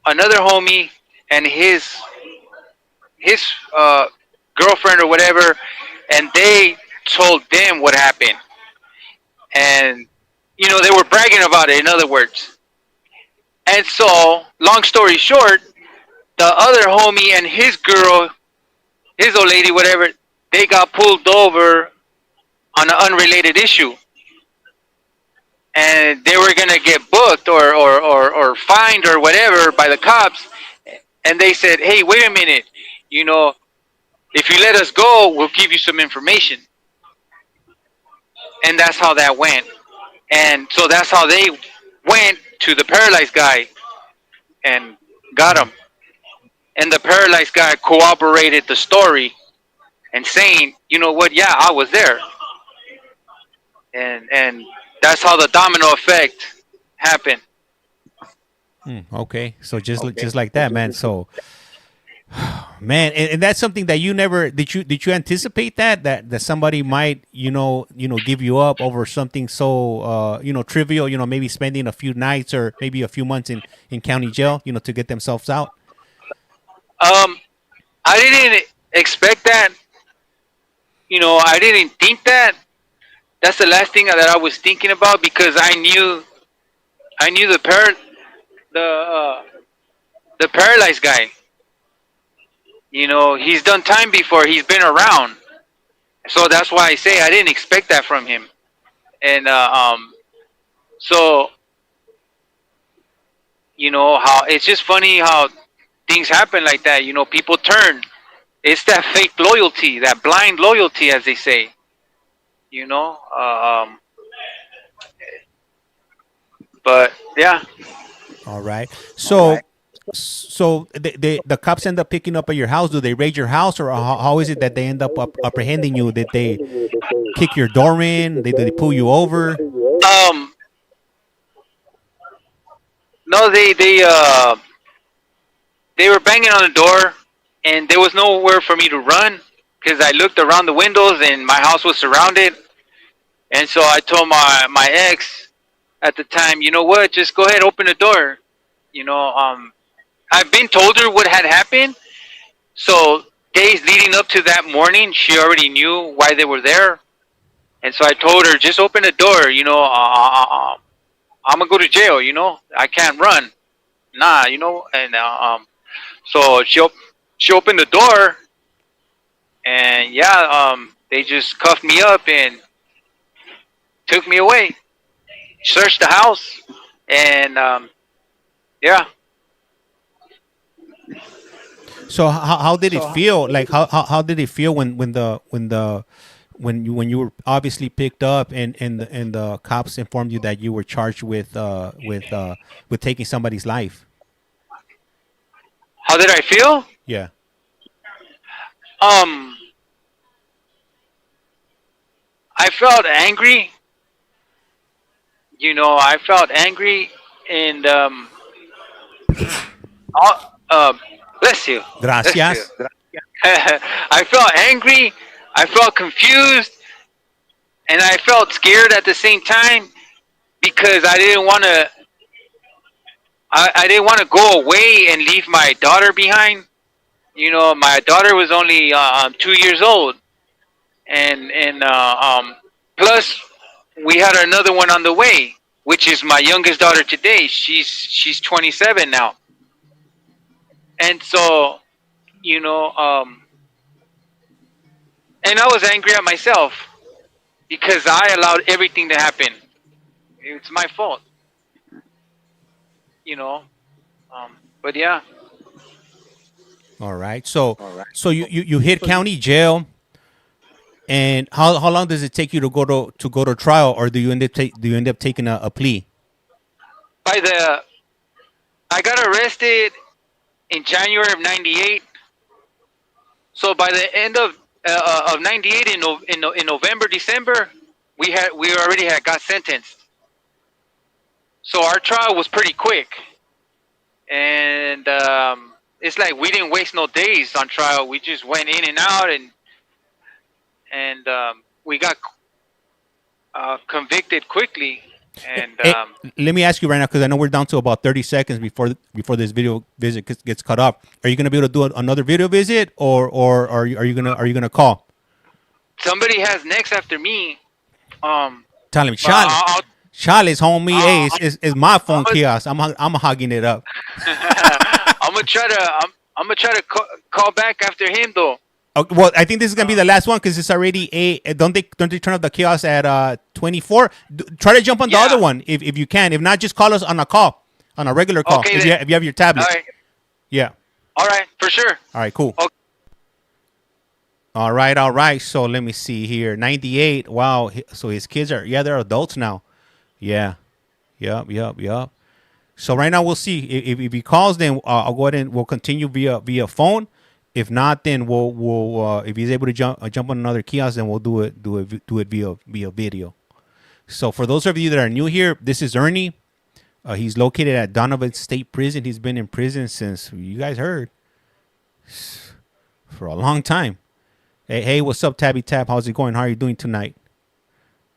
homie and his girlfriend or whatever, and they told them what happened, and they were bragging about it. In other words, and so long story short, the other homie and his girl, his old lady, whatever, they got pulled over on an unrelated issue, and they were gonna get booked or fined or whatever by the cops. And they said, "Hey, wait a minute, you know, if you let us go, we'll give you some information." And that's how that went. And so that's how they went to the paralyzed guy and got him. And the paralyzed guy corroborated the story and saying, "You know what? Yeah, I was there." And that's how the domino effect happened. Okay, so just like that, man. So Man, and that's something that you never did you anticipate that somebody might give you up over something so trivial, maybe spending a few nights or maybe a few months in county jail, to get themselves out. Um, I didn't expect that. I didn't think that. That's the last thing that I was thinking about because I knew the the paralyzed guy. He's done time before. He's been around, so that's why I say I didn't expect that from him. And so how it's just funny how things happen like that. People turn. It's that fake loyalty, that blind loyalty, as they say. You know, uh, um, but yeah. All right. So the cops end up picking up at your house. Do they raid your house, or how is it that they end up apprehending you? Did they kick your door in? Did they pull you over? Um, no, they were banging on the door, and there was nowhere for me to run because I looked around the windows and my house was surrounded. And so I told my ex at the time, you know what, just go ahead, open the door. You know, I've been told her what had happened. So days leading up to that morning, she already knew why they were there. And so I told her, just open the door. I'm gonna go to jail. I can't run. Nah. And so she opened the door, and yeah, they just cuffed me up and took me away, searched the house, and yeah. So how did it feel? Like how did it feel when you were obviously picked up and the cops informed you that you were charged with taking somebody's life? How did I feel? Yeah. Um, I felt angry. I felt angry, and bless you. Bless Gracias. you. I felt angry. I felt confused, and I felt scared at the same time because I didn't want to. I didn't want to go away and leave my daughter behind. My daughter was only 2 years old, and plus we had another one on the way, which is my youngest daughter today. She's 27 now, and so you know, and I was angry at myself because I allowed everything to happen. It's my fault, you know. But yeah, All right. So you hit county jail, and how long does it take you to go to trial, or do you end up taking a plea? by the I got arrested in January of '98. So by the end of '98, in November, December, we already had got sentenced. So our trial was pretty quick, and it's like we didn't waste no days on trial. We just went in and out, and we got convicted quickly. And Hey, let me ask you right now, because I know we're down to about 30 seconds before this video visit gets cut off. Are you gonna be able to do another video visit, or are you gonna call? somebody has next after me. Tell him, But I'll, Charlie's homie. Hey, I'll, it's my phone I'm kiosk. I'm hogging it up. I'm gonna try to call back after him though. Well, I think this is gonna be the last one because it's already don't they turn off the kiosk at 24? Try to jump on the other Yeah. one if you can. If not, just call us on a regular call Okay if then. you have your tablet. All right. Yeah. All right. For sure. All right. Cool. Okay. All right. All right. So let me see here. 98. Wow. So his kids they're adults now. Yeah. Yup. So right now we'll see if he calls. Then I'll go ahead and we'll continue via phone. If not, then we'll if he's able to jump on another kiosk, then we'll do it via video. So for those of you that are new here, this is Ernie. He's located at Donovan State Prison. He's been in prison since you guys heard For a long time. Hey, what's up, Tabby Tab? How's it going? How are you doing tonight?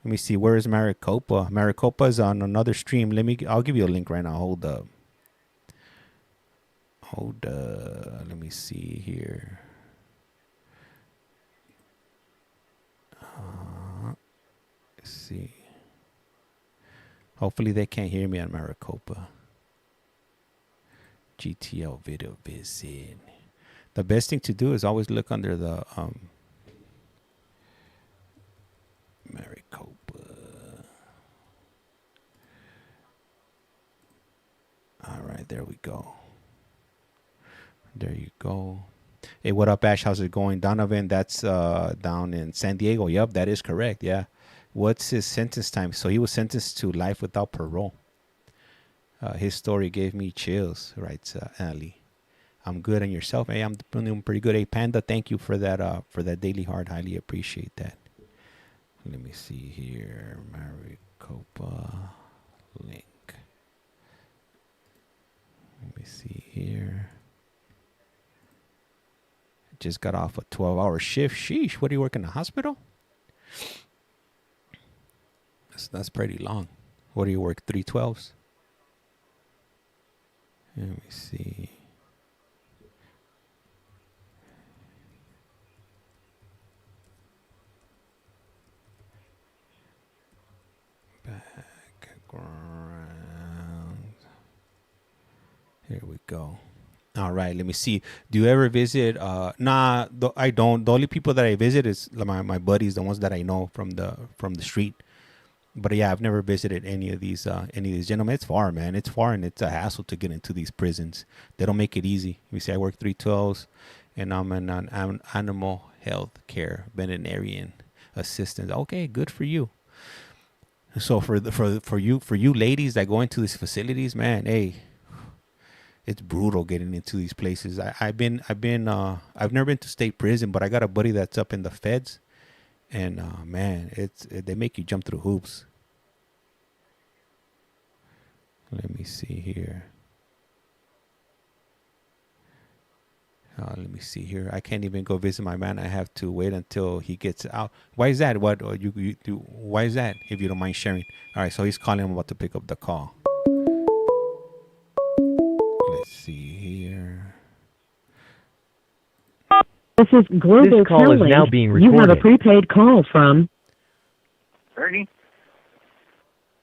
Let me see. Where is Maricopa? Maricopa is on another stream. I'll give you a link right now. Hold up. Let me see here. Let's see. Hopefully they can't hear me on Maricopa. GTL video visit. The best thing to do is always look under the Maricopa. All right, there we go. There you go. Hey, what up, Ash? How's it going? Donovan, that's down in San Diego. Yep, that is correct. Yeah. What's his sentence time? So he was sentenced to life without parole. His story gave me chills, writes Ali. I'm good, and yourself? Hey, I'm doing pretty good. Hey, Panda, thank you for that daily heart. Highly appreciate that. Let me see here. Maricopa link. Let me see here. Just got off a 12-hour shift. Sheesh, what do you work in the hospital? That's pretty long. What do you work, 312s? Let me see. Background. Here we go. All right, let me see. Do you ever visit? Nah, I don't. The only people that I visit is my buddies, the ones that I know from the street. But yeah, I've never visited any of these gentlemen. It's far, man. It's far, and it's a hassle to get into these prisons. They don't make it easy. You see, I work 312s, and I'm an animal health care veterinarian assistant. Okay, good for you. So for you ladies that go into these facilities, man, hey, it's brutal getting into these places. I've never been to state prison, but I got a buddy that's up in the feds, and man, they make you jump through hoops. Let me see here. Let me see here. I can't even go visit my man. I have to wait until he gets out. Why is that? What you do? Why is that? If you don't mind sharing. All right. So he's calling. I'm about to pick up the call. Let's see here. This is Global This call is Telling. now being You have a recorded. prepaid call from Ernie?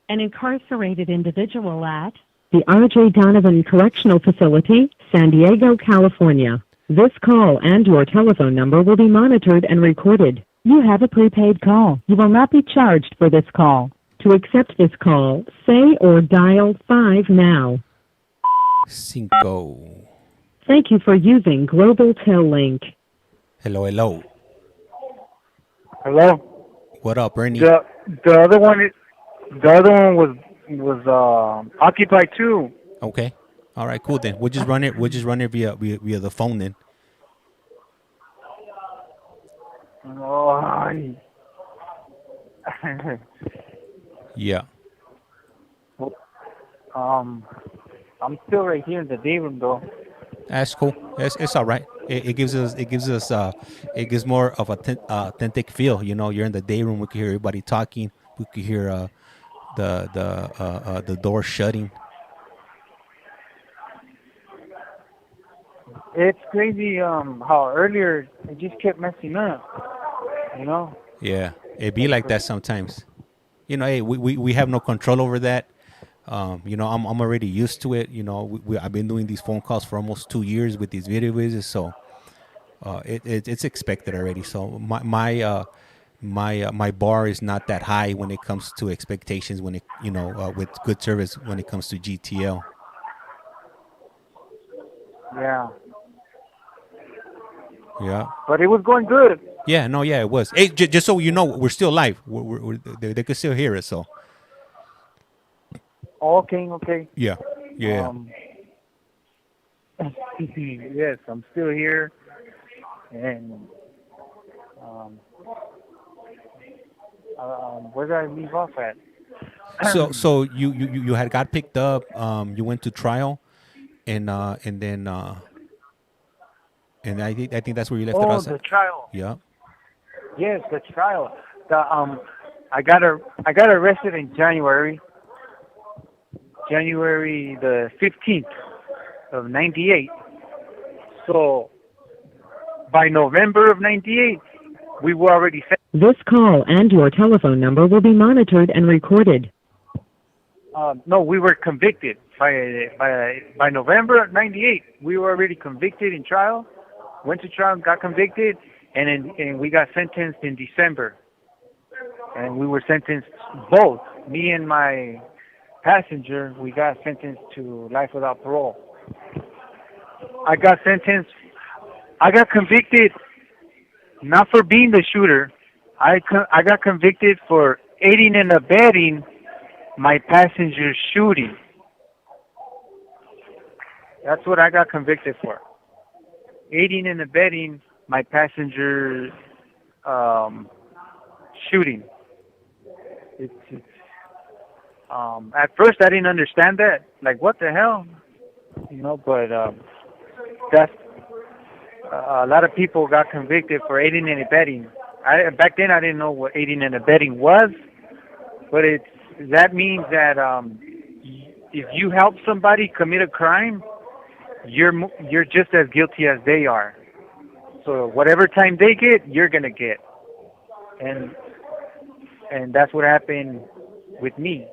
an incarcerated individual at the R.J. Donovan Correctional Facility, San Diego, California. This call and your telephone number will be monitored and recorded. You have a prepaid call. You will not be charged for this call. To accept this call, say or dial 5 now. Cinco. Thank you for using Global Tel Link. Hello. Hello? What up, Ernie? The other one was occupied too. Okay. All right. Cool. Then we'll just run it. We'll just run it via the phone then. Oh, Yeah. I'm still right here in the day room though. That's cool. It's all right. It gives more of a authentic feel. You know, you're in the day room. We can hear everybody talking. We can hear the door shutting. It's crazy how earlier it just kept messing up, you know? Yeah, it be like that sometimes. You know, hey, we have no control over that. You know, I'm already used to it. You know, I've been doing these phone calls for almost 2 years with these video visits, so it's expected already. So my bar is not that high when it comes to expectations. When it with good service when it comes to GTL. Yeah. Yeah. But it was going good. Yeah. No. Yeah. It was. Hey, just so you know, we're still live. They can still hear us. So. Okay. Yeah. Yeah. Yes, I'm still here, and where did I leave off at? So you had got picked up. You went to trial, and then And I think that's where you left it Oh, outside. the trial. Yeah. Yes, the trial. I got arrested in January the 15th of '98. So by November of '98, we were already set. This call and your telephone number will be monitored and recorded. No, we were convicted by November of '98. We were already convicted in trial. Went to trial, got convicted, and we got sentenced in December. And we were sentenced, both me and my passenger. We got sentenced to life without parole. I got convicted not for being the shooter. I got convicted for aiding and abetting my passenger's shooting. That's what I got convicted for. Aiding and abetting my passenger's shooting. At first I didn't understand that. Like, what the hell? But that's a lot of people got convicted for aiding and abetting. Back then I didn't know what aiding and abetting was, but that means that if you help somebody commit a crime, you're just as guilty as they are. So whatever time they get, you're gonna get, and that's what happened with me.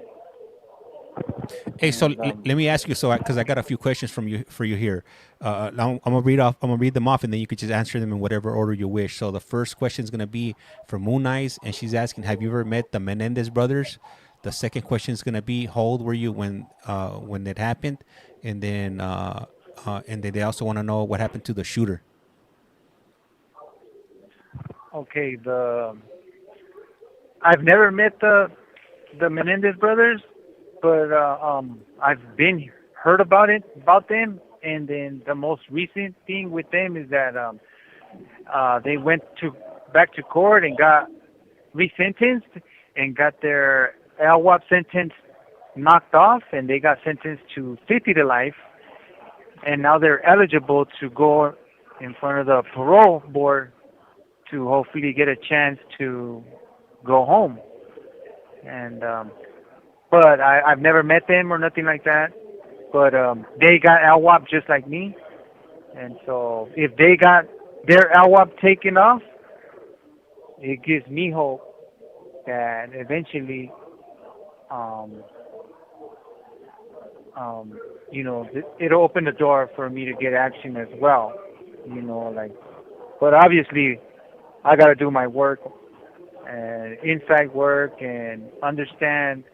Hey, so let me ask you, because I got a few questions for you here. Now I'm gonna read them off, and then you could just answer them in whatever order you wish. So the first question is gonna be from Moon Eyes, and she's asking, have you ever met the Menendez brothers? The second question is gonna be, how old were you when it happened? And then they also want to know what happened to the shooter. Okay, I've never met the Menendez brothers, but I've heard about them, and then the most recent thing with them is that they went back to court and got resentenced and got their LWAP sentence knocked off, and they got sentenced to 50 to life, and now they're eligible to go in front of the parole board to hopefully get a chance to go home. And but I've never met them or nothing like that. But they got LWAP just like me, and so if they got their LWAP taken off, it gives me hope that eventually, it'll open the door for me to get action as well. But obviously, I got to do my work and inside work and understand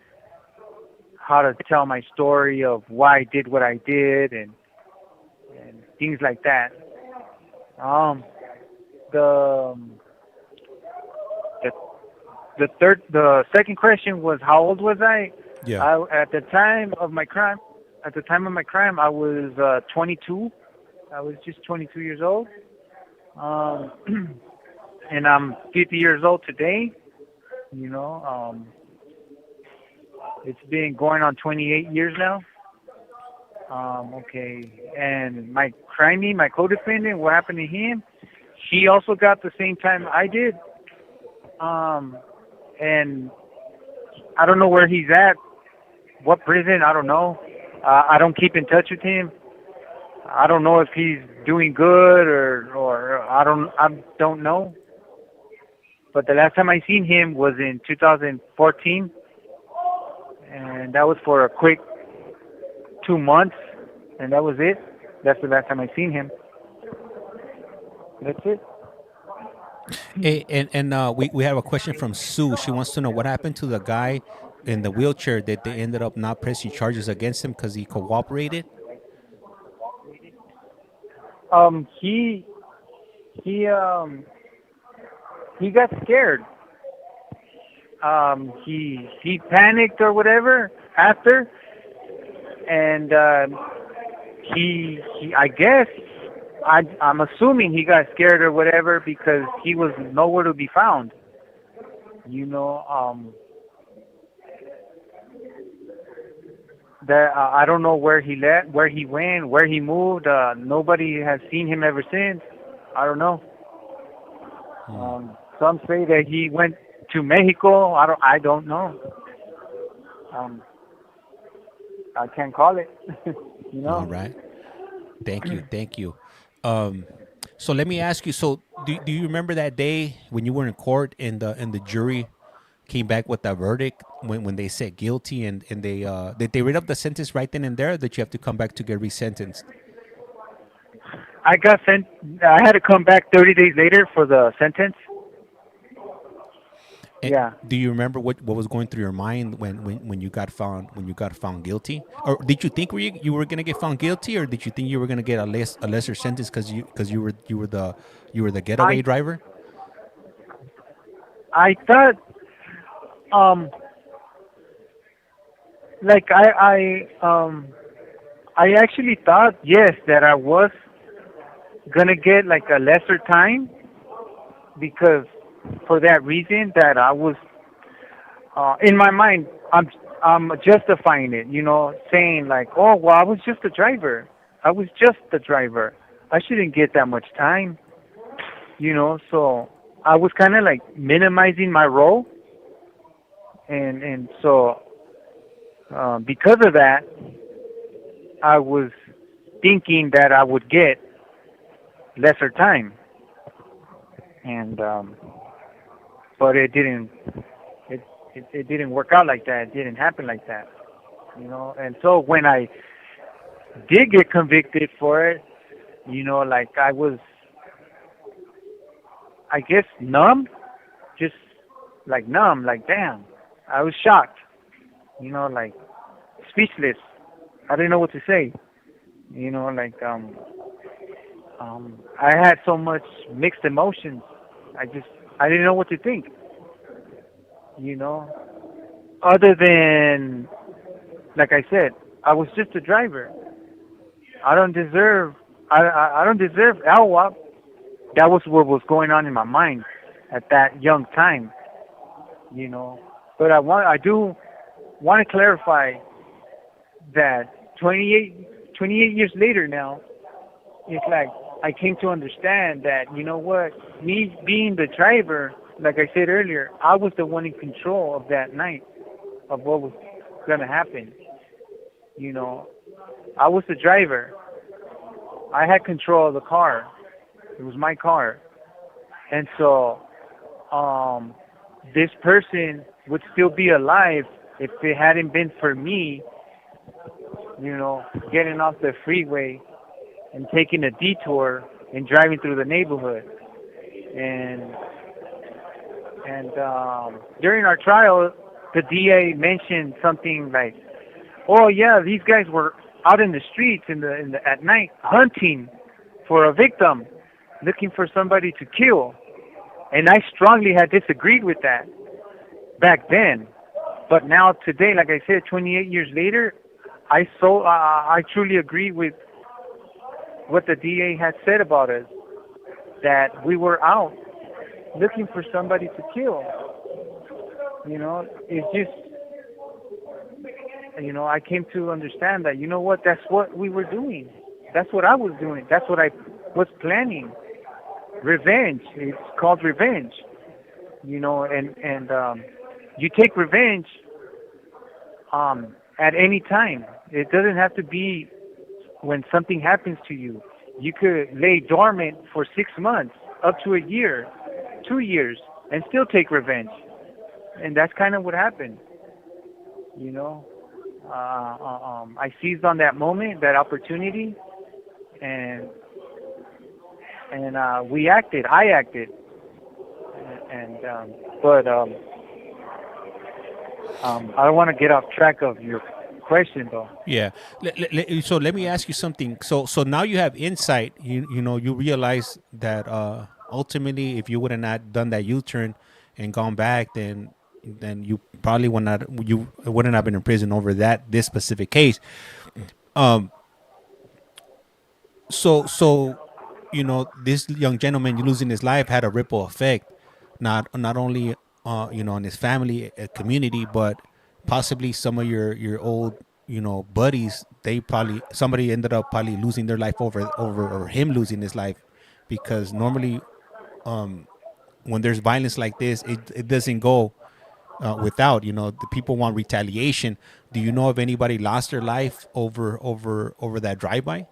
how to tell my story of why I did what I did and things like that. The second question was, how old was I? Yeah. At the time of my crime, I was 22. I was just 22 years old. And I'm 50 years old today. It's been going on 28 years now. Okay. And my crimey, my co-defendant, what happened to him? He also got the same time I did. And I don't know where he's at. What prison? I don't know. I don't keep in touch with him. I don't know if he's doing good or I don't know. But the last time I seen him was in 2014, and that was for a quick 2 months, and that was it. That's the last time I seen him. That's it. Hey, and we have a question from Sue. She wants to know what happened to the guy in the wheelchair that they ended up not pressing charges against him because he cooperated. He got scared. He panicked or whatever after, and he I guess I'm assuming he got scared or whatever because he was nowhere to be found. That I don't know where he went, where he moved. Nobody has seen him ever since. I don't know. Some say that he went to Mexico. I don't know. Um, I can't call it. you All know. right. Thank you. Thank you. Um, so let me ask you. So do you remember that day when you were in court and the jury came back with that verdict when they said guilty and they did they read up the sentence right then and there, or that you have to come back to get resentenced? I got sent. I had to come back 30 days later for the sentence. And Yeah. do you remember what was going through your mind when you got found guilty? Or did you think you were gonna get found guilty, or did you think you were gonna get a lesser sentence because you were the I getaway driver? I thought um like I actually thought, yes, that I was gonna get like a lesser time, because for that reason that I was in my mind, I'm justifying it, saying like, oh well, I was just a driver. I was just a driver. I shouldn't get that much time, So I was kind of like minimizing my role, and so because of that, I was thinking that I would get lesser time, and but it didn't. It didn't work out like that. It didn't happen like that, And so when I did get convicted for it, like I was, I guess, numb, just like numb, like damn. I was shocked, like speechless. I didn't know what to say, like I had so much mixed emotions. I didn't know what to think, other than, like I said, I was just a driver. I don't deserve I don't deserve LWAP. That was what was going on in my mind at that young time, But I do want to clarify that 28 years later now, it's like I came to understand that, what, me being the driver, like I said earlier, I was the one in control of that night, of what was going to happen. I was the driver. I had control of the car. It was my car. And so this person would still be alive if it hadn't been for me, getting off the freeway and taking a detour and driving through the neighborhood. And during our trial, the DA mentioned something like, "Oh yeah, these guys were out in the streets at night hunting for a victim, looking for somebody to kill." And I strongly had disagreed with that back then. But now today, like I said, 28 years later, I truly agree with what the DA had said about us, that we were out looking for somebody to kill. It's just, I came to understand that, what, that's what we were doing. That's what I was doing. That's what I was planning. Revenge. It's called revenge. And you take revenge at any time. It doesn't have to be when something happens to you. You could lay dormant for 6 months, up to a year, 2 years, and still take revenge. And that's kind of what happened. I seized on that moment, that opportunity, and we acted. I acted, but I don't want to get off track of your question, though. Yeah. So let me ask you something. So now you have insight. You realize that ultimately, if you would have not done that U-turn and gone back, then you probably wouldn't have been in prison over this specific case. So this young gentleman losing his life had a ripple effect, not only on his family, community, but possibly some of your old buddies. Somebody ended up probably losing their life over or him losing his life because normally when there's violence like this, it doesn't go without. The people want retaliation. Do you know if anybody lost their life over that drive-by?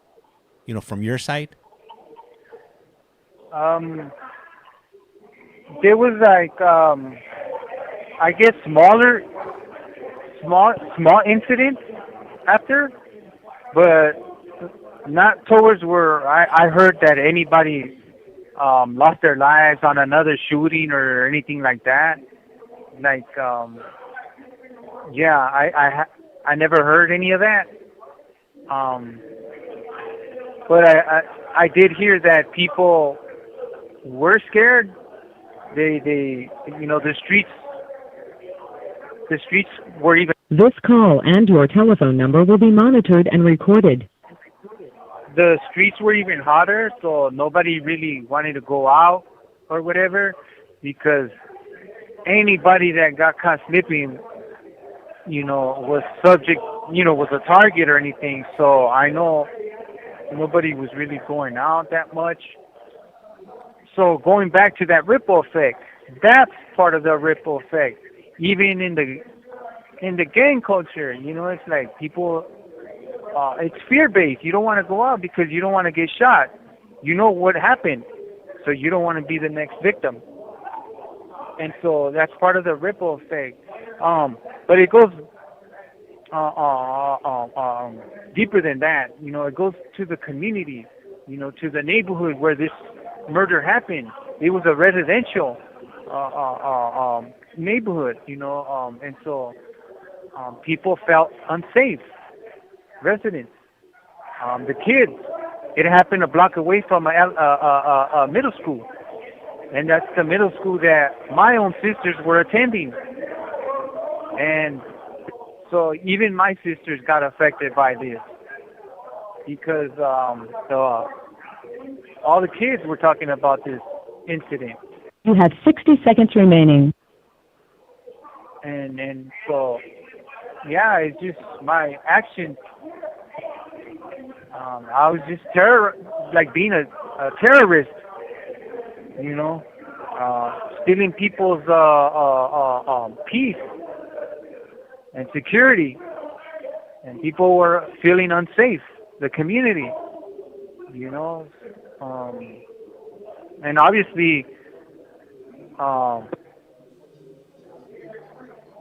From your side. Um, there was like I guess small incidents after, but not towards where I heard that anybody lost their lives on another shooting or anything like that. Like yeah, I never heard any of that. Um, but I did hear that people were scared. They the streets were even This call and your telephone number will be monitored and recorded. the streets were even hotter, so nobody really wanted to go out or whatever, because anybody that got caught slipping, was subject, was a target or anything. So I know nobody was really going out that much. So going back to that ripple effect, that's part of the ripple effect. Even in the gang culture, it's like people, it's fear based. You don't want to go out because you don't want to get shot. You know what happened, so you don't want to be the next victim. And so that's part of the ripple effect. But it goes deeper than that. It goes to the community, to the neighborhood where this murder happened. It was a residential neighborhood, and so people felt unsafe. Residents, the kids. It happened a block away from a middle school, and that's the middle school that my own sisters were attending. And so even my sisters got affected by this because all the kids were talking about this incident. You have 60 seconds remaining. And so, yeah, it's just my actions. I was just like being a terrorist, stealing people's peace and security, and people were feeling unsafe. The community, and obviously,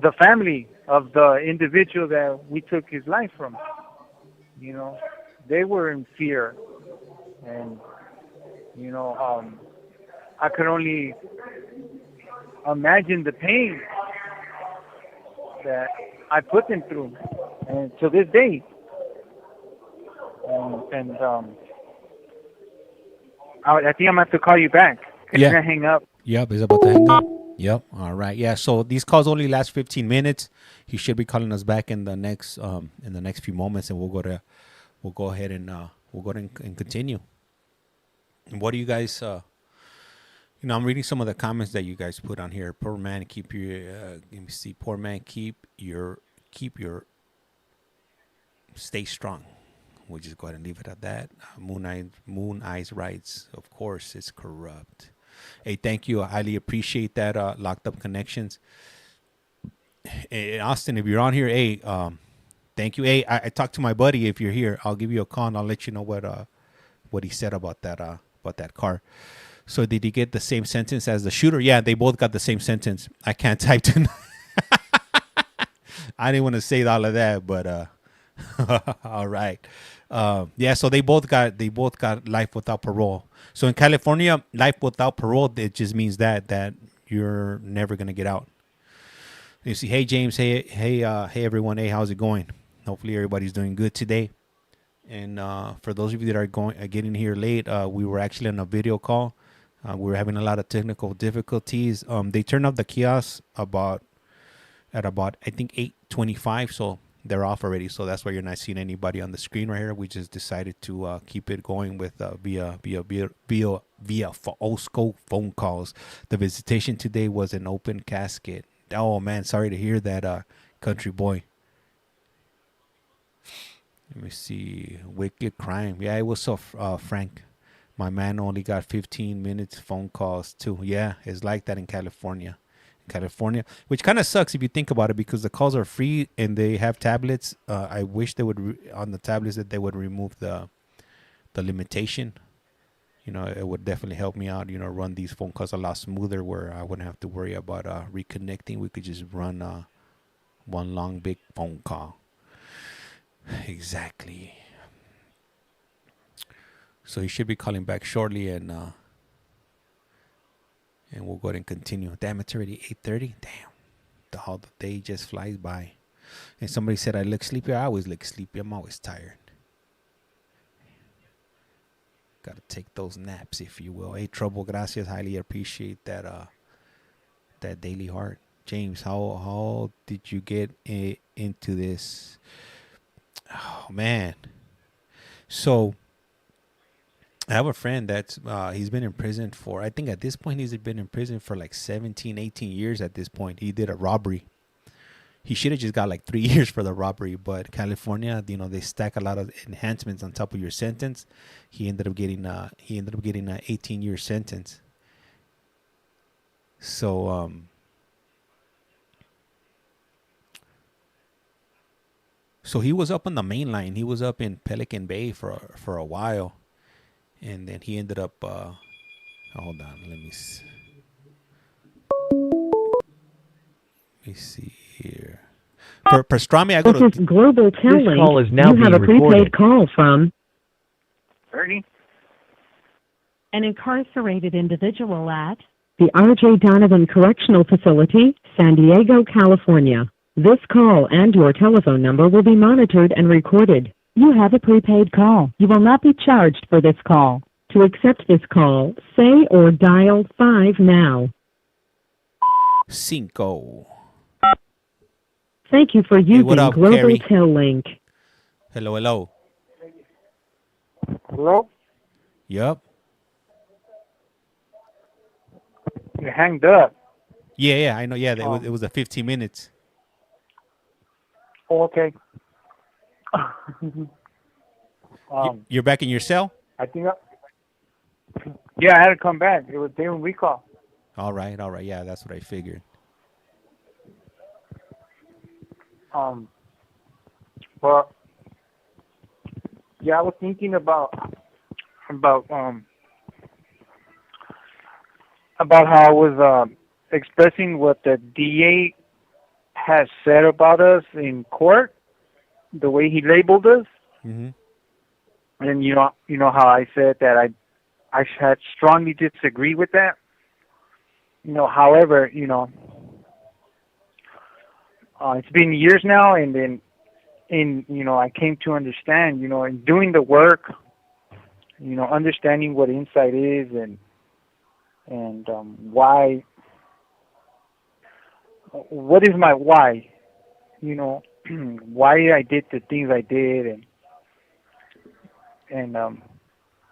the family of the individual that we took his life from, they were in fear, and I could only imagine the pain that I put them through, and to this day. And I think I'm gonna have to call you back. Yeah. You're gonna hang up. Yep, he's about to hang up. Yep. All right. Yeah. So these calls only last 15 minutes. He should be calling us back in the next few moments, and we'll go ahead and continue. And what do you guys? I'm reading some of the comments that you guys put on here. Poor man, keep your. Let me see. Poor man, keep your. Stay strong. We'll just go ahead and leave it at that. Moon Eyes writes, of course, it's corrupt. Hey, thank you. I highly appreciate that. Locked Up Connections. Hey, Austin, if you're on here, hey, thank you. Hey, I talked to my buddy. If you're here, I'll give you a call and I'll let you know what he said about that car. So did he get the same sentence as the shooter? Yeah, they both got the same sentence. I can't type tonight. I didn't want to say all of that, but all right. Yeah, so they both got life without parole. So in California, life without parole, it just means that you're never gonna get out. You see, hey James, hey everyone, hey, how's it going? Hopefully everybody's doing good today. And for those of you that are getting here late, we were actually on a video call. We were having a lot of technical difficulties. They turned off the kiosk at about I think 8:25, so they're off already. So that's why you're not seeing anybody on the screen right here. We just decided to keep it going with via OSCO phone calls. The visitation today was an open casket. Oh man, sorry to hear that, country boy. Let me see. Wicked crime. Yeah, it was so frank. My man only got 15 minutes phone calls too. Yeah, it's like that in California. Which kind of sucks if you think about it, because the calls are free and they have tablets. I wish they would on the tablets that they would remove the limitation. It would definitely help me out. Run these phone calls a lot smoother, where I wouldn't have to worry about reconnecting. We could just run one long big phone call. Exactly. So he should be calling back shortly, and we'll go ahead and continue. Damn, it's already 8:30. Damn, the day just flies by. And somebody said I look sleepy. I always look sleepy. I'm always tired. Gotta take those naps, if you will. Hey, Trouble, gracias. Highly appreciate that daily heart. James, how did you get into this? Oh man. So I have a friend that's he's been in prison for, I think at this point he's been in prison for like 17, 18 years at this point. He did a robbery. He should have just got like 3 years for the robbery, but California, they stack a lot of enhancements on top of your sentence. He ended up getting an 18-year sentence. So so he was up on the main line. He was up in Pelican Bay for a while. And then he ended up, hold on, let me see here. For pastrami, I go This to... is Global Telling. This call is now you have a being recorded. prepaid call from Ernie? an incarcerated individual at the R.J. Donovan Correctional Facility, San Diego, California. This call and your telephone number will be monitored and recorded. You have a prepaid call. You will not be charged for this call. To accept this call, say or dial 5 now. Cinco. Thank you for using what up, Global Carrie? Tel Link. Hello. Hello? Yup. You hanged up. Yeah, I know. Yeah, it was a 15 minutes. Oh, okay. You're back in your cell? I think yeah, I had to come back. It was day when recall. All right. Yeah, that's what I figured. But yeah, I was thinking about how I was expressing what the DA has said about us in court, the way he labeled us. Mm-hmm. And you know how I said that I had strongly disagree with that. However, it's been years now, and then I came to understand, in doing the work, understanding what insight is and why. What is my why? Why I did the things I did,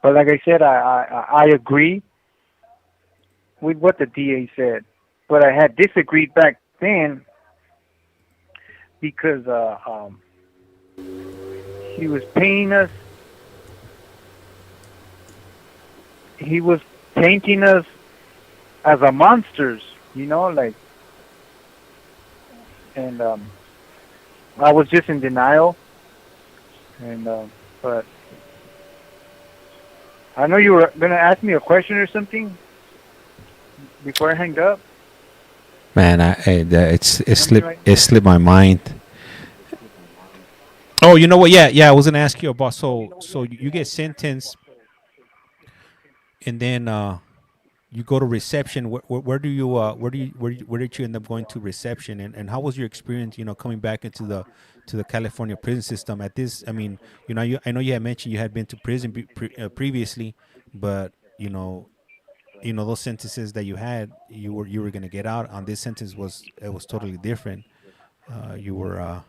but like I said, I agree with what the DA said, but I had disagreed back then because he was painting us. He was painting us as a monsters, and I was just in denial, but I know you were gonna ask me a question or something before I hang up. Man, it slipped my mind. Oh, you know what? Yeah, I was gonna ask you about. So you get sentenced, and then you go to reception. Where did you end up going to reception? And how was your experience? Coming back into the California prison system at this. I mean, I know you had mentioned you had been to prison previously, but those sentences that you had, you were gonna get out. On this sentence was totally different. You were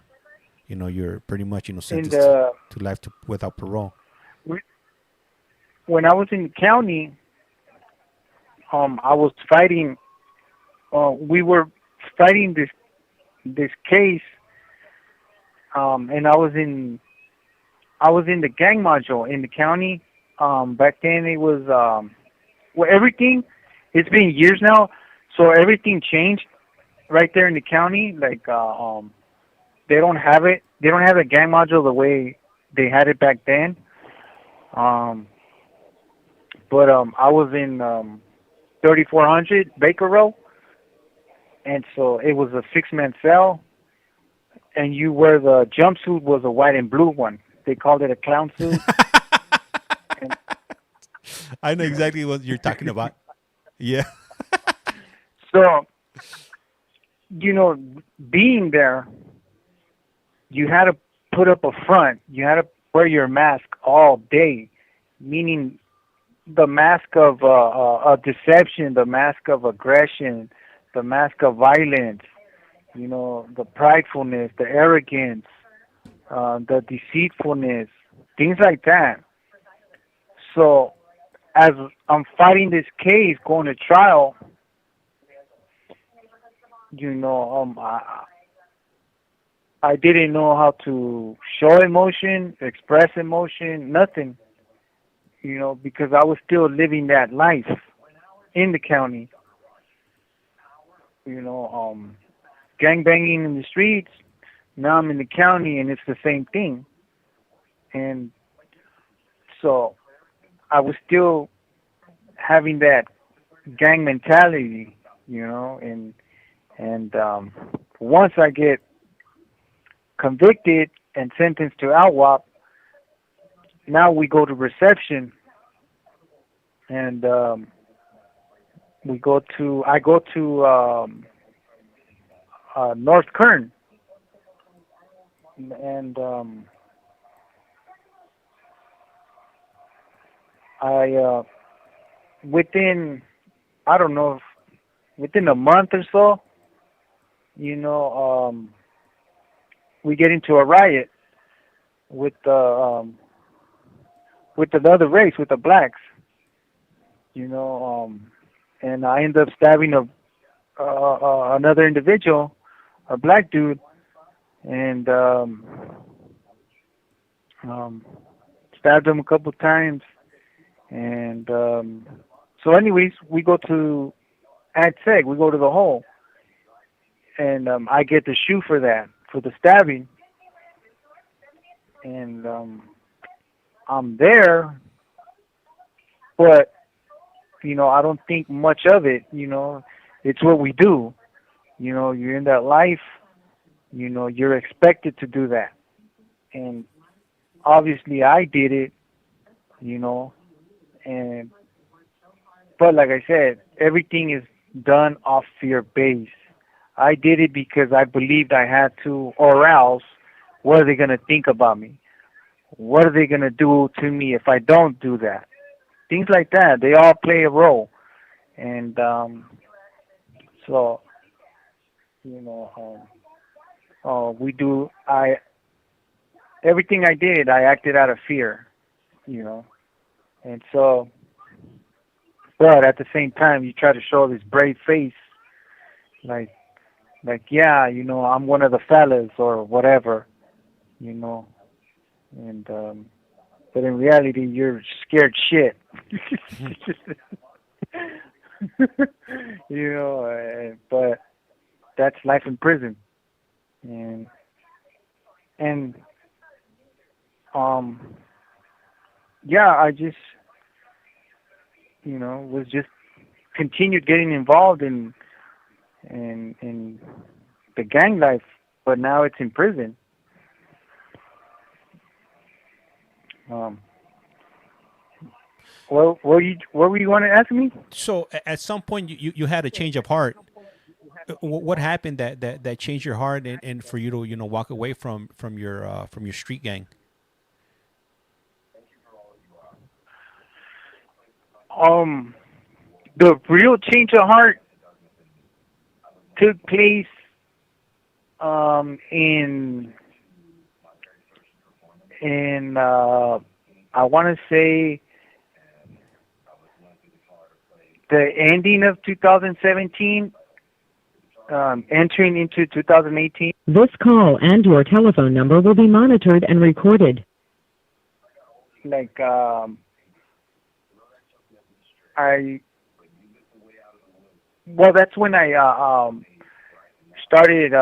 you're pretty much sentenced to life without parole. When I was in county, I was fighting. We were fighting this case, and I was in the gang module in the county, Back then it was well, everything. It's been years now, so everything changed right there in the county. Like they don't have it. They don't have a gang module the way they had it back then. Um, but I was in 3400 Baker Row, and so it was a 6-man cell, and you wear the jumpsuit was a white and blue one. They called it a clown suit. And I know exactly what you're talking about. Yeah. so, being there, you had to put up a front. You had to wear your mask all day, meaning the mask of deception, the mask of aggression, the mask of violence, the pridefulness, the arrogance, the deceitfulness, things like that. So as I'm fighting this case, going to trial, I didn't know how to show emotion, express emotion, nothing, because I was still living that life in the county, gang banging in the streets. Now I'm in the county and it's the same thing. And so I was still having that gang mentality, and once I get convicted and sentenced to OUTWAP, now we go to reception, and I go to North Kern, and within, I don't know, within a month or so, we get into a riot with another race, with the blacks, and I end up stabbing another individual, a black dude, and stabbed him a couple times. And so anyways, we go to ADSEG, we go to the hole, and I get the shoe for that, for the stabbing. And I'm there, but I don't think much of it. It's what we do. You're in that life. You're expected to do that, and obviously I did it. And but like I said, everything is done off fear base. I did it because I believed I had to, or else what are they going to think about me? What are they going to do to me if I don't do that? Things like that, they all play a role. And so everything I did, I acted out of fear, and so, but at the same time, you try to show this brave face, like yeah, I'm one of the fellas or whatever, and but in reality, you're scared shit, but that's life in prison, and yeah, I just was just continued getting involved in the gang life, but now it's in prison. What were you want to ask me? So at some point you had a change of heart. What happened that changed your heart and for you to walk away from your street gang? The real change of heart took place in I want to say the ending of 2017, entering into 2018. This call and your telephone number will be monitored and recorded. Like I well, that's when I started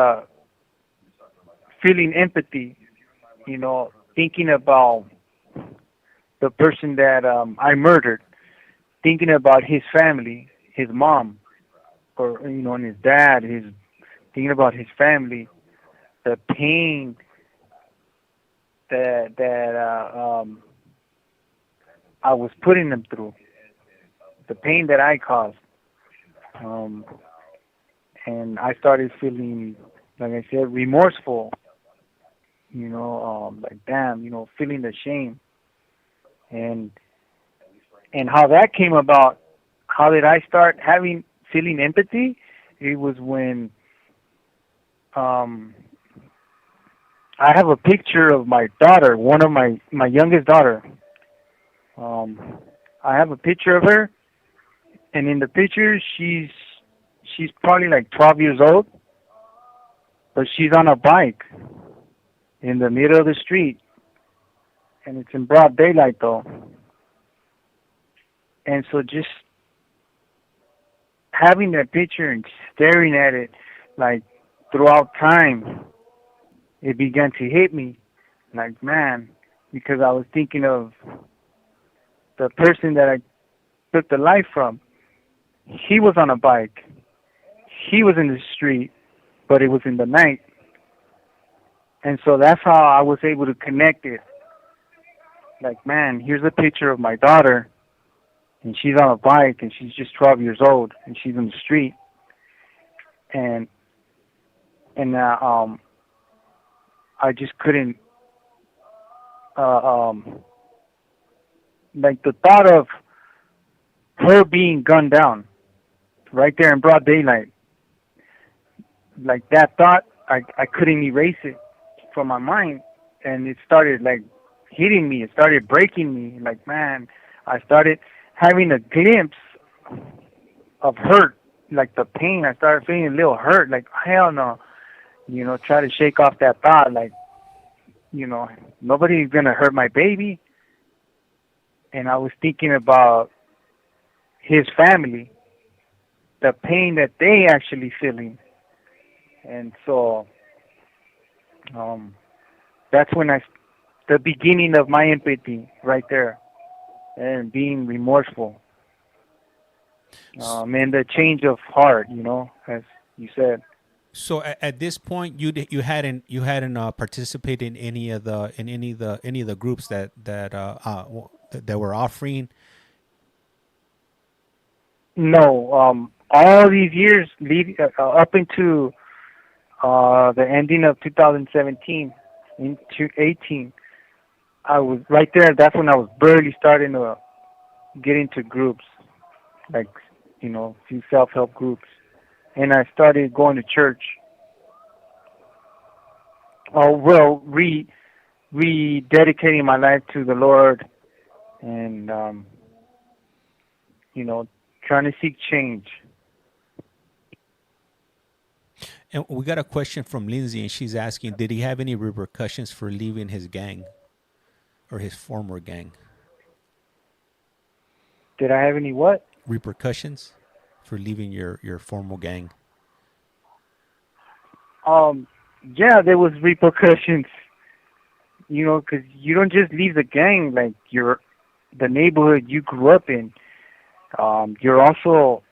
feeling empathy. Thinking about the person that I murdered, thinking about his family, his mom, or and his dad, his thinking about his family, the pain that I was putting them through, the pain that I caused, um, and I started feeling, like I said, remorseful. Like damn, feeling the shame, and how that came about. How did I start feeling empathy? It was when um, I have a picture of my daughter, one of my youngest daughter. Um, I have a picture of her, and in the picture, she's probably like 12 years old, but she's on a bike in the middle of the street, and it's in broad daylight though. And so just having that picture and staring at it, like throughout time, it began to hit me, like man, because I was thinking of the person that I took the life from. He was on a bike. He was in the street, but it was in the night. And so that's how I was able to connect it. Like, man, here's a picture of my daughter, and she's on a bike, and she's just 12 years old, and she's in the street. And I just couldn't, like the thought of her being gunned down right there in broad daylight, like that thought, I couldn't erase it from my mind, and it started like hitting me. It started breaking me. Like man, I started having a glimpse of hurt, like the pain. I started feeling a little hurt. Like hell no, try to shake off that thought. Like nobody's gonna hurt my baby. And I was thinking about his family, the pain that they actually feeling, and so that's when the beginning of my empathy right there, and being remorseful, and the change of heart, as you said. So at this point, you hadn't participated in any of the groups that were offering. No, all these years up into the ending of 2017 into 18, I was right there. That's when I was barely starting to get into groups, like few self-help groups, and I started going to church. Oh well, rededicating my life to the Lord, and trying to seek change. And we got a question from Lindsay, and she's asking, did he have any repercussions for leaving his gang or his former gang? Did I have any what? Repercussions for leaving your former gang? Yeah, there was repercussions. Because you don't just leave the gang, like the neighborhood you grew up in. You're also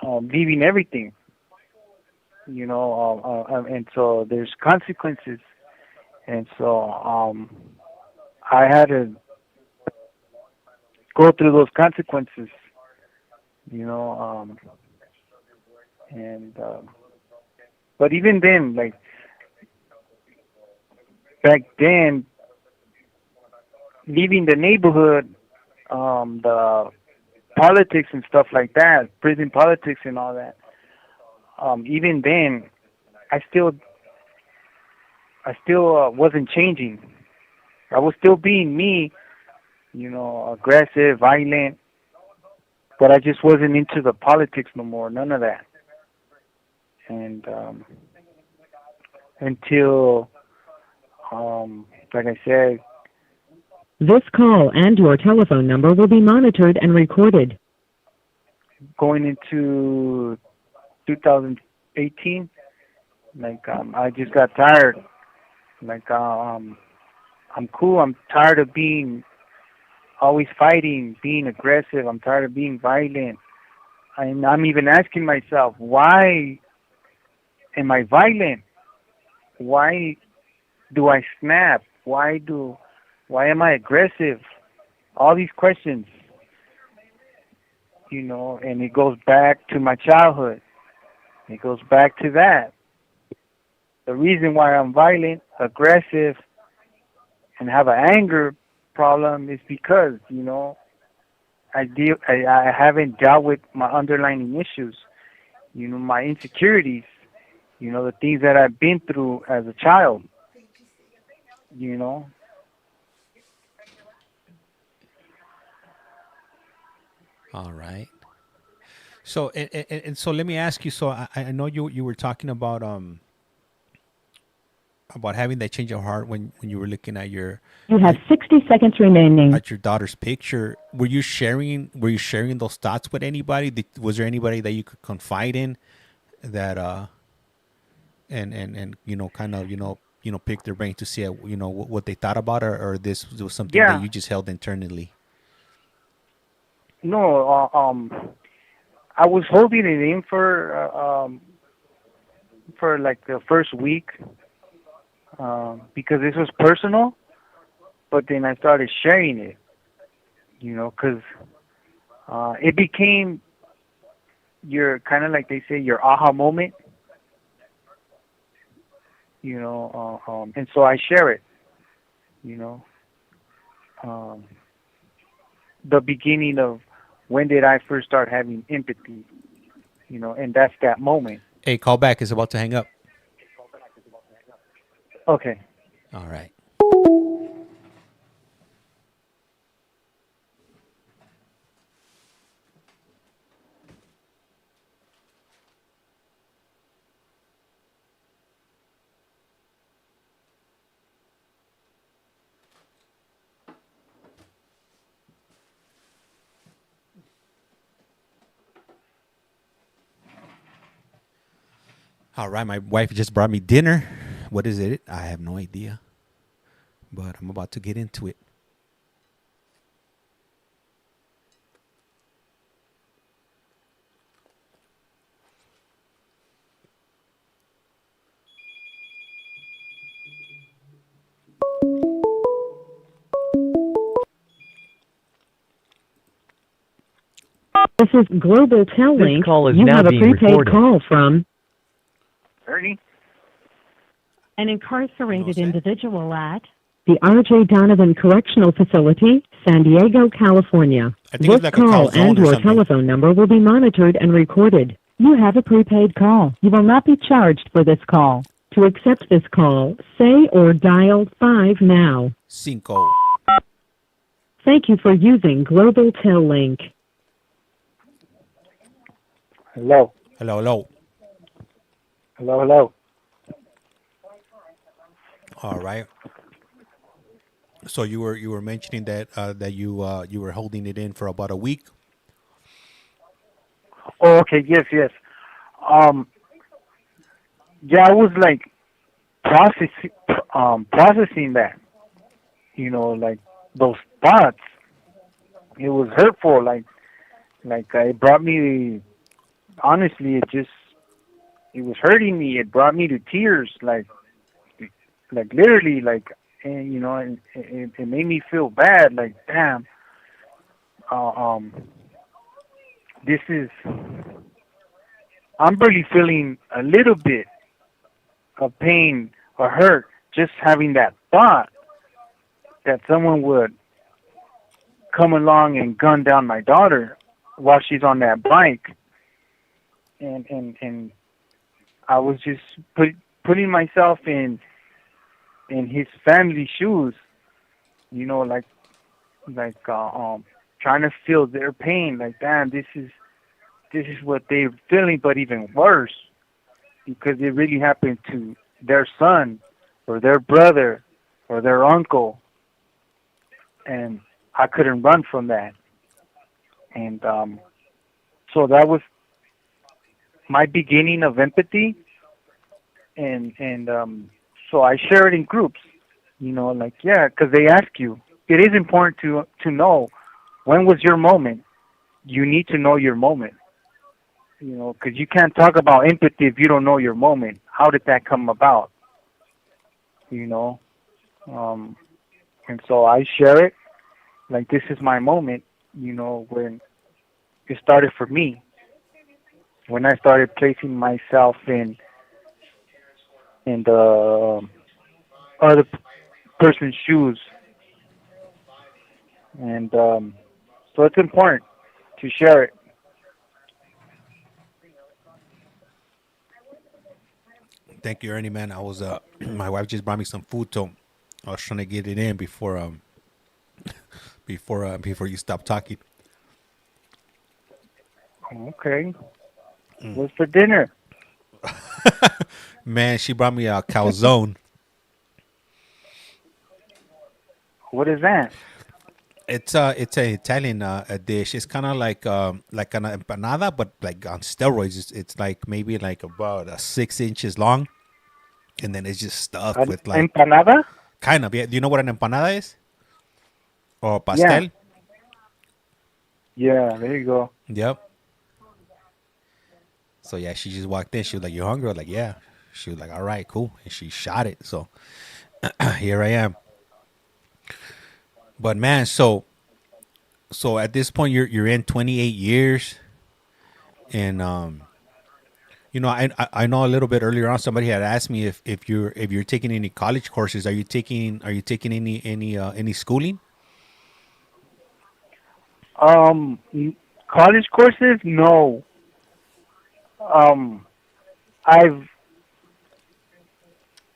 leaving everything. And so there's consequences, and so I had to go through those consequences. And but even then, like back then, leaving the neighborhood, the politics and stuff like that, prison politics and all that. Even then, I still wasn't changing. I was still being me, aggressive, violent, but I just wasn't into the politics no more. None of that. And until, like I said, This call and your telephone number will be monitored and recorded. Going into 2018, I just got tired. I'm cool. I'm tired of being always fighting, being aggressive. I'm tired of being violent. I'm even asking myself, why am I violent? Why do I snap? Why am I aggressive? All these questions, and it goes back to my childhood. It goes back to that. The reason why I'm violent, aggressive, and have an anger problem is because, I haven't dealt with my underlying issues, my insecurities, the things that I've been through as a child, All right. So and so let me ask you. So I know you were talking about having that change of heart when you were looking at You have 60 seconds remaining. at your daughter's picture. Were you sharing those thoughts with anybody? Was there anybody that you could confide in that and kind of pick their brain to see what they thought about her, or this was something that Yeah. you just held internally? No, I was holding it in for like the first week, because this was personal, but then I started sharing it, because it became your, kind of like they say, your aha moment, and so I share it, the beginning of when did I first start having empathy, and that's that moment. Hey, call back is about to hang up. Okay. All right. All right, my wife just brought me dinner. What is it? I have no idea, but I'm about to get into it. This is Global Tellink. This call is you now have a being prepaid recorded. call from Ernie? an incarcerated No, sir. individual at the R.J. Donovan Correctional Facility, San Diego, California. I think This it's like a call calzone and or your something. telephone number will be monitored and recorded. You have a prepaid call. You will not be charged for this call. To accept this call, say or dial 5 now. Cinco. Thank you for using Global Tellink. Hello. Hello, hello. Hello, hello. All right. So you were mentioning that that you were holding it in for about a week. Oh, okay. Yes, yes. Yeah, I was like processing that. Like those thoughts. It was hurtful. Like it brought me. Honestly, it was hurting me. It brought me to tears. Like literally. And it made me feel bad. Like, damn. This is. I'm really feeling a little bit of pain or hurt just having that thought that someone would come along and gun down my daughter while she's on that bike, and I was just putting myself in his family shoes, trying to feel their pain. Like, damn, this is what they're feeling, but even worse, because it really happened to their son or their brother or their uncle. and I couldn't run from that. And so that was my beginning of empathy, and so I share it in groups. Like, yeah, because they ask you. It is important to know when was your moment. You need to know your moment. Because you can't talk about empathy if you don't know your moment. How did that come about? You know, and so I share it. Like, this is my moment. When it started for me, when I started placing myself in the other person's shoes, and so it's important to share it. Thank you, Ernie, man. I was my wife just brought me some food, so I was trying to get it in before you stop talking. Okay. What's for dinner? Man, she brought me a calzone. What is that? It's an Italian a dish. It's kind of like an empanada, but like on steroids. It's like maybe like about 6 inches long, and then it's just stuffed An with like empanada? kind of. Yeah, do you know what an empanada is? Or Yeah. pastel? Yeah, there you go. Yep. So yeah, she just walked in. She was like, "You hungry?" I was like, "Yeah." She was like, "All right, cool," and she shot it. So here I am. But man, so at this point, you're in 28 years, and I know a little bit earlier on somebody had asked me if you're taking any college courses. Are you taking any schooling? Um, College courses? No. Um, I've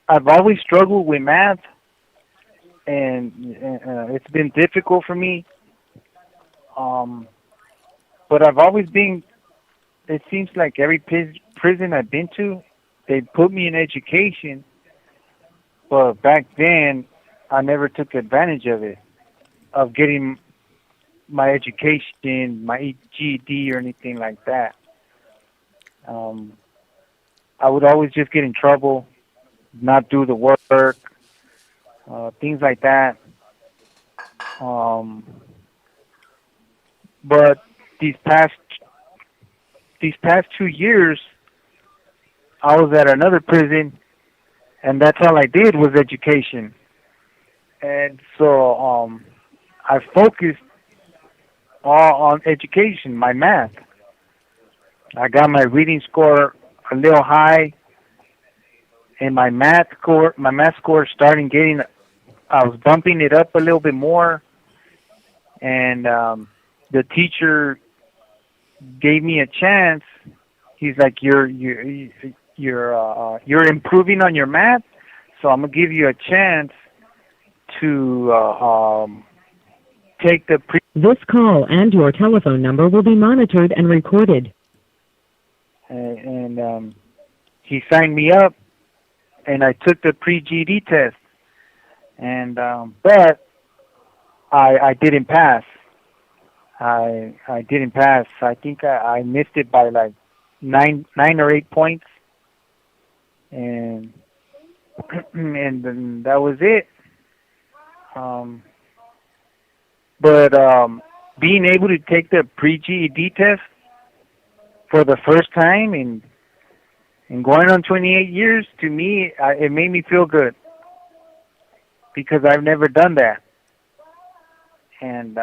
I've always struggled with math, and it's been difficult for me. Um, but I've always been. It seems like every prison I've been to, they put me in education. But back then, I never took advantage of it, of getting my education, my GED, or anything like that. Um, I would always just get in trouble, not do the work, things like that. Um, but these past these past 2 years, I was at another prison, and that's all I did was education. And so I focused all on education, my math. I got my reading score a little high, and my math score starting getting. I was bumping it up a little bit more, and the teacher gave me a chance. He's like, you're improving on your math, so I'm gonna give you a chance to take the pre. This call and your telephone number will be monitored and recorded. And he signed me up, and I took the pre-GED test, and but I didn't pass. I didn't pass. I think I missed it by like nine or 8 points, and and then that was it. But being able to take the pre-GED test for the first time and going on 28 years, to me, it made me feel good because I've never done that. And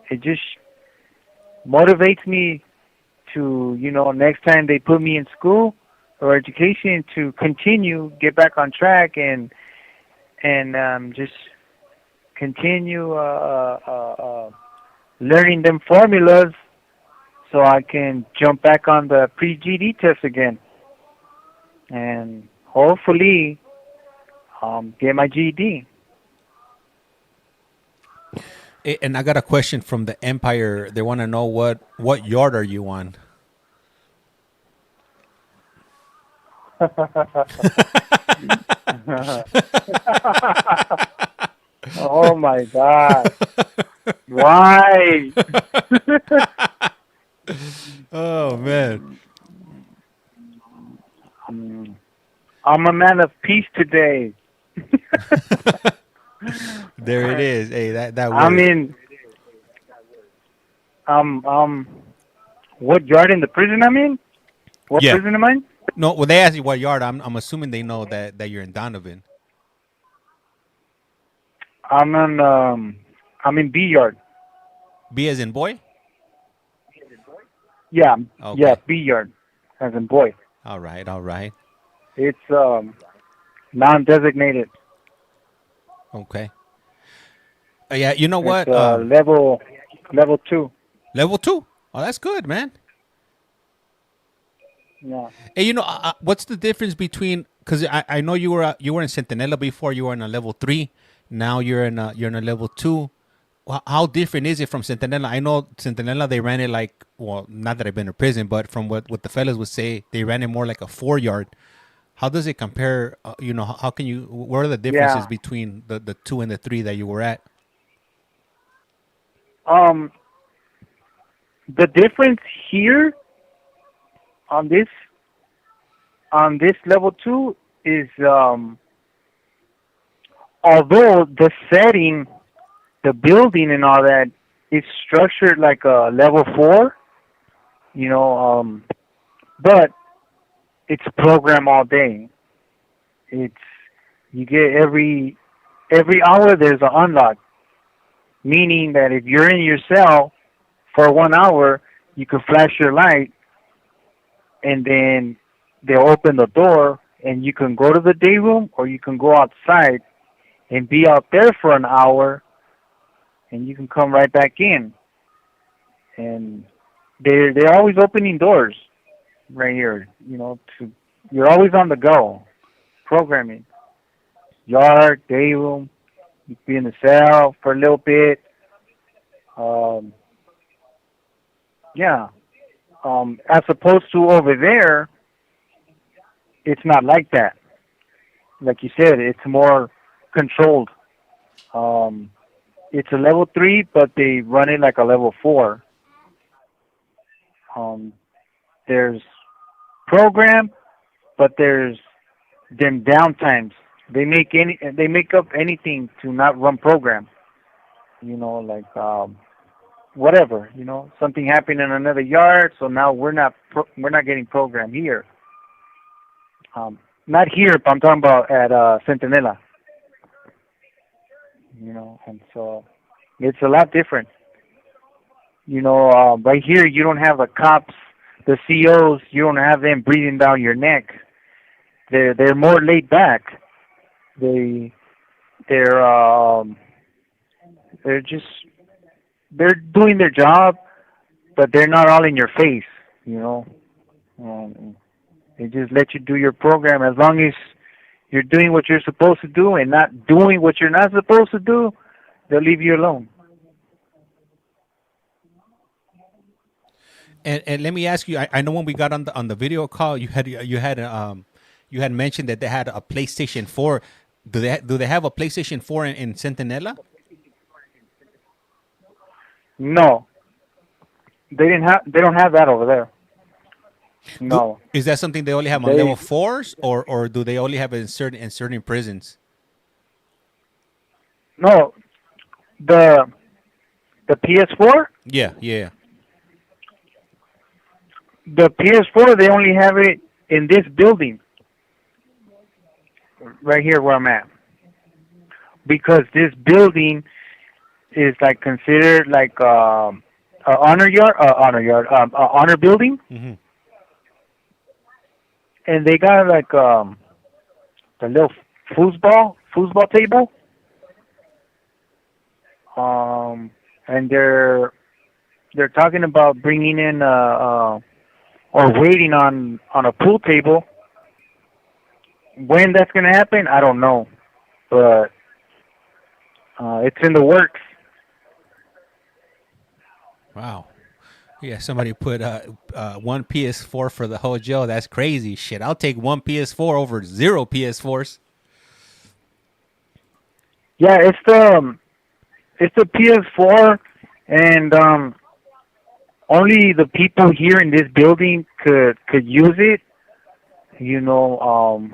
it just motivates me to, next time they put me in school or education, to continue, get back on track, and just continue learning them formulas so I can jump back on the pre-GD test again and hopefully get my GED. And I got a question from the Empire. They want to know what yard are you on? Oh my God. Why? Oh man, I'm a man of peace today. there it is. Hey, that I works. mean, what yard in the prison I'm in? What Yeah. prison am I in? No, well, they ask you what yard. I'm assuming they know that you're in Donovan. I'm in, I'm in B yard. B as in boy. Yeah, yeah, Okay. B yard, as in boy. All right. All right. It's non-designated. Okay. Yeah. You know It's what? level 2. Level 2. Oh, that's good, man. Yeah. Hey, what's the difference between? Because I know you were in Centinela before. You were in a level 3. Now you're in a level 2. How different is it from Centinela? I know Centinela, they ran it like, well, not that I've been in prison, but from what the fellas would say, they ran it more like a 4 yard. How does it compare? How can you? What are the differences Yeah. between the 2 and the 3 that you were at? Um, the difference here on this level 2 is although the setting, the building and all that is structured like a level 4, but it's program all day. It's you get every hour there's an unlock, meaning that if you're in your cell for 1 hour, you can flash your light, and then they'll open the door, and you can go to the day room or you can go outside and be out there for an hour, and you can come right back in. And they're always opening doors right here. You're always on the go, programming. Yard, day room, you can be in the cell for a little bit. Yeah. As opposed to over there, it's not like that. Like you said, it's more controlled. It's a level 3, but they run it like a level 4. There's program, but there's them downtimes. They make up anything to not run program. Like whatever. Something happened in another yard, so now we're not getting program here. Not here, but I'm talking about at Centinela. And so it's a lot different. Right here you don't have the cops, the COs. You don't have them breathing down your neck. They're more laid back. They're doing their job, but they're not all in your face. They just let you do your program as long as you're doing what you're supposed to do and not doing what you're not supposed to do. They'll leave you alone. And let me ask you. I know when we got on the video call, you had mentioned that they had a PlayStation 4. Do they have a PlayStation 4 in Centinela? No, they don't have that over there. No. Is that something they only have on level 4s, or do they only have it in certain prisons? No, the PS4. Yeah, yeah. The PS4, they only have it in this building, right here where I'm at, because this building is like considered like a honor building, Mm-hmm. and they got like the little foosball table, and they're talking about bringing in or waiting on a pool table. When that's gonna happen, I don't know, but it's in the works. Wow. Yeah, somebody put one PS4 for the whole jail. That's crazy. Shit, I'll take one PS4 over 0 PS4s. Yeah, it's it's a PS4, and only the people here in this building could use it. You know,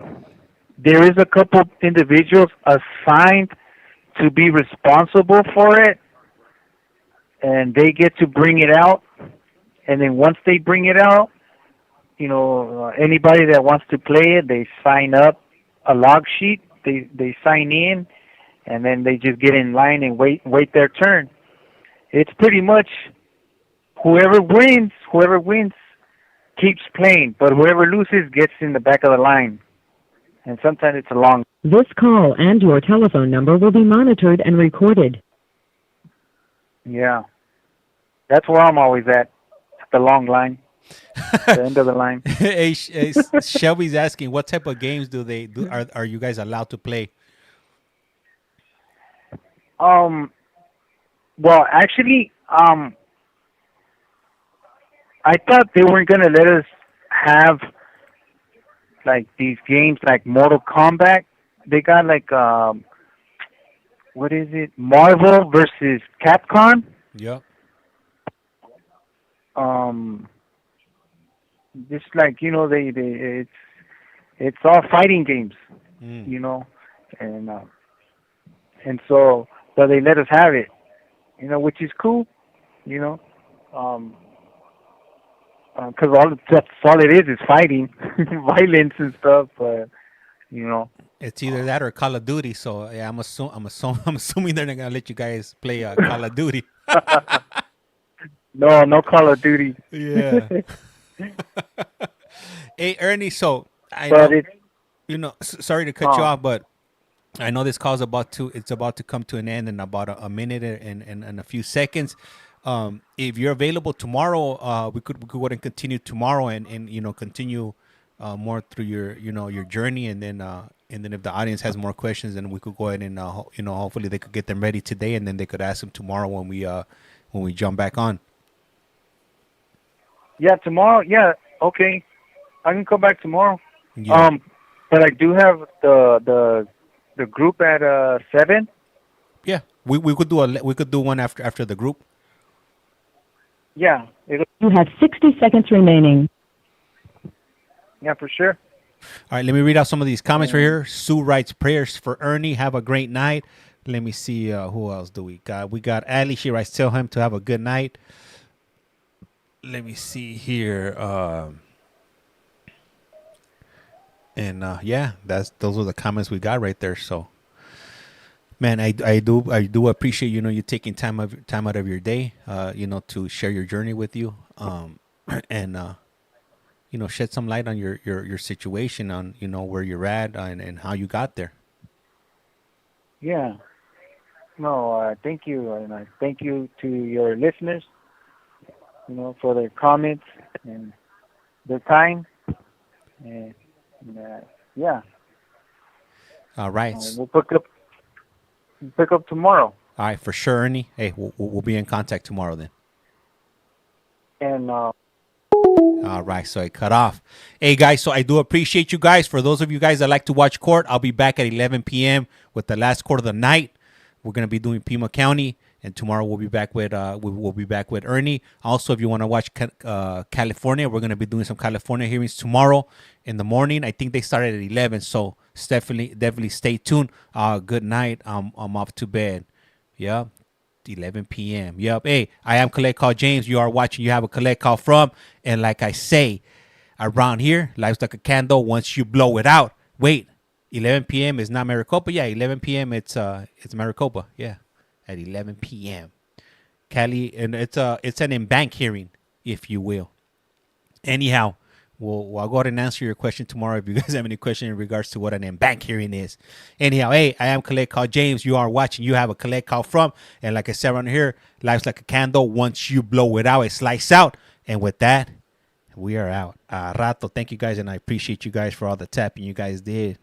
there is a couple individuals assigned to be responsible for it, and they get to bring it out. And then once they bring it out, you know, anybody that wants to play it, they sign up a log sheet. They sign in, and then they just get in line and wait their turn. It's pretty much whoever wins keeps playing, but whoever loses gets in the back of the line. And sometimes it's a long. This call and your telephone number will be monitored and recorded. Yeah, that's where I'm always at the long line, the end of the line. Hey, Shelby's asking, what type of games do they do? Are you guys allowed to play? Well, actually, I thought they weren't gonna let us have like these games like Mortal Kombat. They got like what is it? Marvel versus Capcom. Yeah. Just like, you know, it's all fighting games, you know, and so they let us have it, you know, which is cool, you know, because that's all it is fighting, violence and stuff, but you know. It's either that or Call of Duty. So yeah, I'm assuming they're not gonna let you guys play Call of Duty. No Call of Duty. Yeah. Hey, Ernie. So I But know, you know, sorry to cut you off, but I know this call's about to come to an end in about a minute and a few seconds. If you're available tomorrow, we could go ahead and continue tomorrow and you know, continue more through your, you know, your journey, and then if the audience has more questions, then we could go ahead and you know, hopefully they could get them ready today, and then they could ask them tomorrow when we jump back on. Yeah, tomorrow. Yeah, okay. I can come back tomorrow. Yeah. But I do have the group at 7. Yeah, we could do one after the group. Yeah, You have 60 seconds remaining. yeah, for sure. All right, let me read out some of these comments right here. Sue writes, prayers for Ernie. Have a great night. Let me see, who else do we got? We got Ali. She writes, tell him to have a good night. Let me see here. Yeah, those are the comments we got right there. So, man, I do appreciate, you know, you taking time out of your day, you know, to share your journey with you, and you know, shed some light on your situation, on, you know, where you're at and how you got there. Yeah. No, thank you, and I thank you to your listeners, you know, for their comments and their time, and yeah. All right. We'll pick up tomorrow. All right, for sure, Ernie. Hey, we'll be in contact tomorrow then. And all right, so I cut off. Hey, guys, so I do appreciate you guys. For those of you guys that like to watch court, I'll be back at 11 p.m. with the last court of the night. We're gonna be doing Pima County, and tomorrow we'll be back with Ernie. Also, if you want to watch California, we're gonna be doing some California hearings tomorrow in the morning. I think they start at 11, so definitely stay tuned. Good night. I'm off to bed. Yeah. 11 p.m. Yep. Hey, I am Collect Call James. You are watching. You have a Collect Call from. And like I say, around here, life's like a candle once you blow it out. Wait, 11 p.m. is not Maricopa? Yeah, 11 p.m. It's Maricopa. Yeah, at 11 p.m. Cali, and it's an in-bank hearing, if you will. Anyhow, I'll go ahead and answer your question tomorrow if you guys have any question in regards to what an in-bank hearing is. Anyhow, hey, I am Collect Call James. You are watching. You have a Collect Call from. And like I said around here, life's like a candle. Once you blow it out, it slices out. And with that, we are out. Rato, thank you guys, and I appreciate you guys for all the tapping you guys did.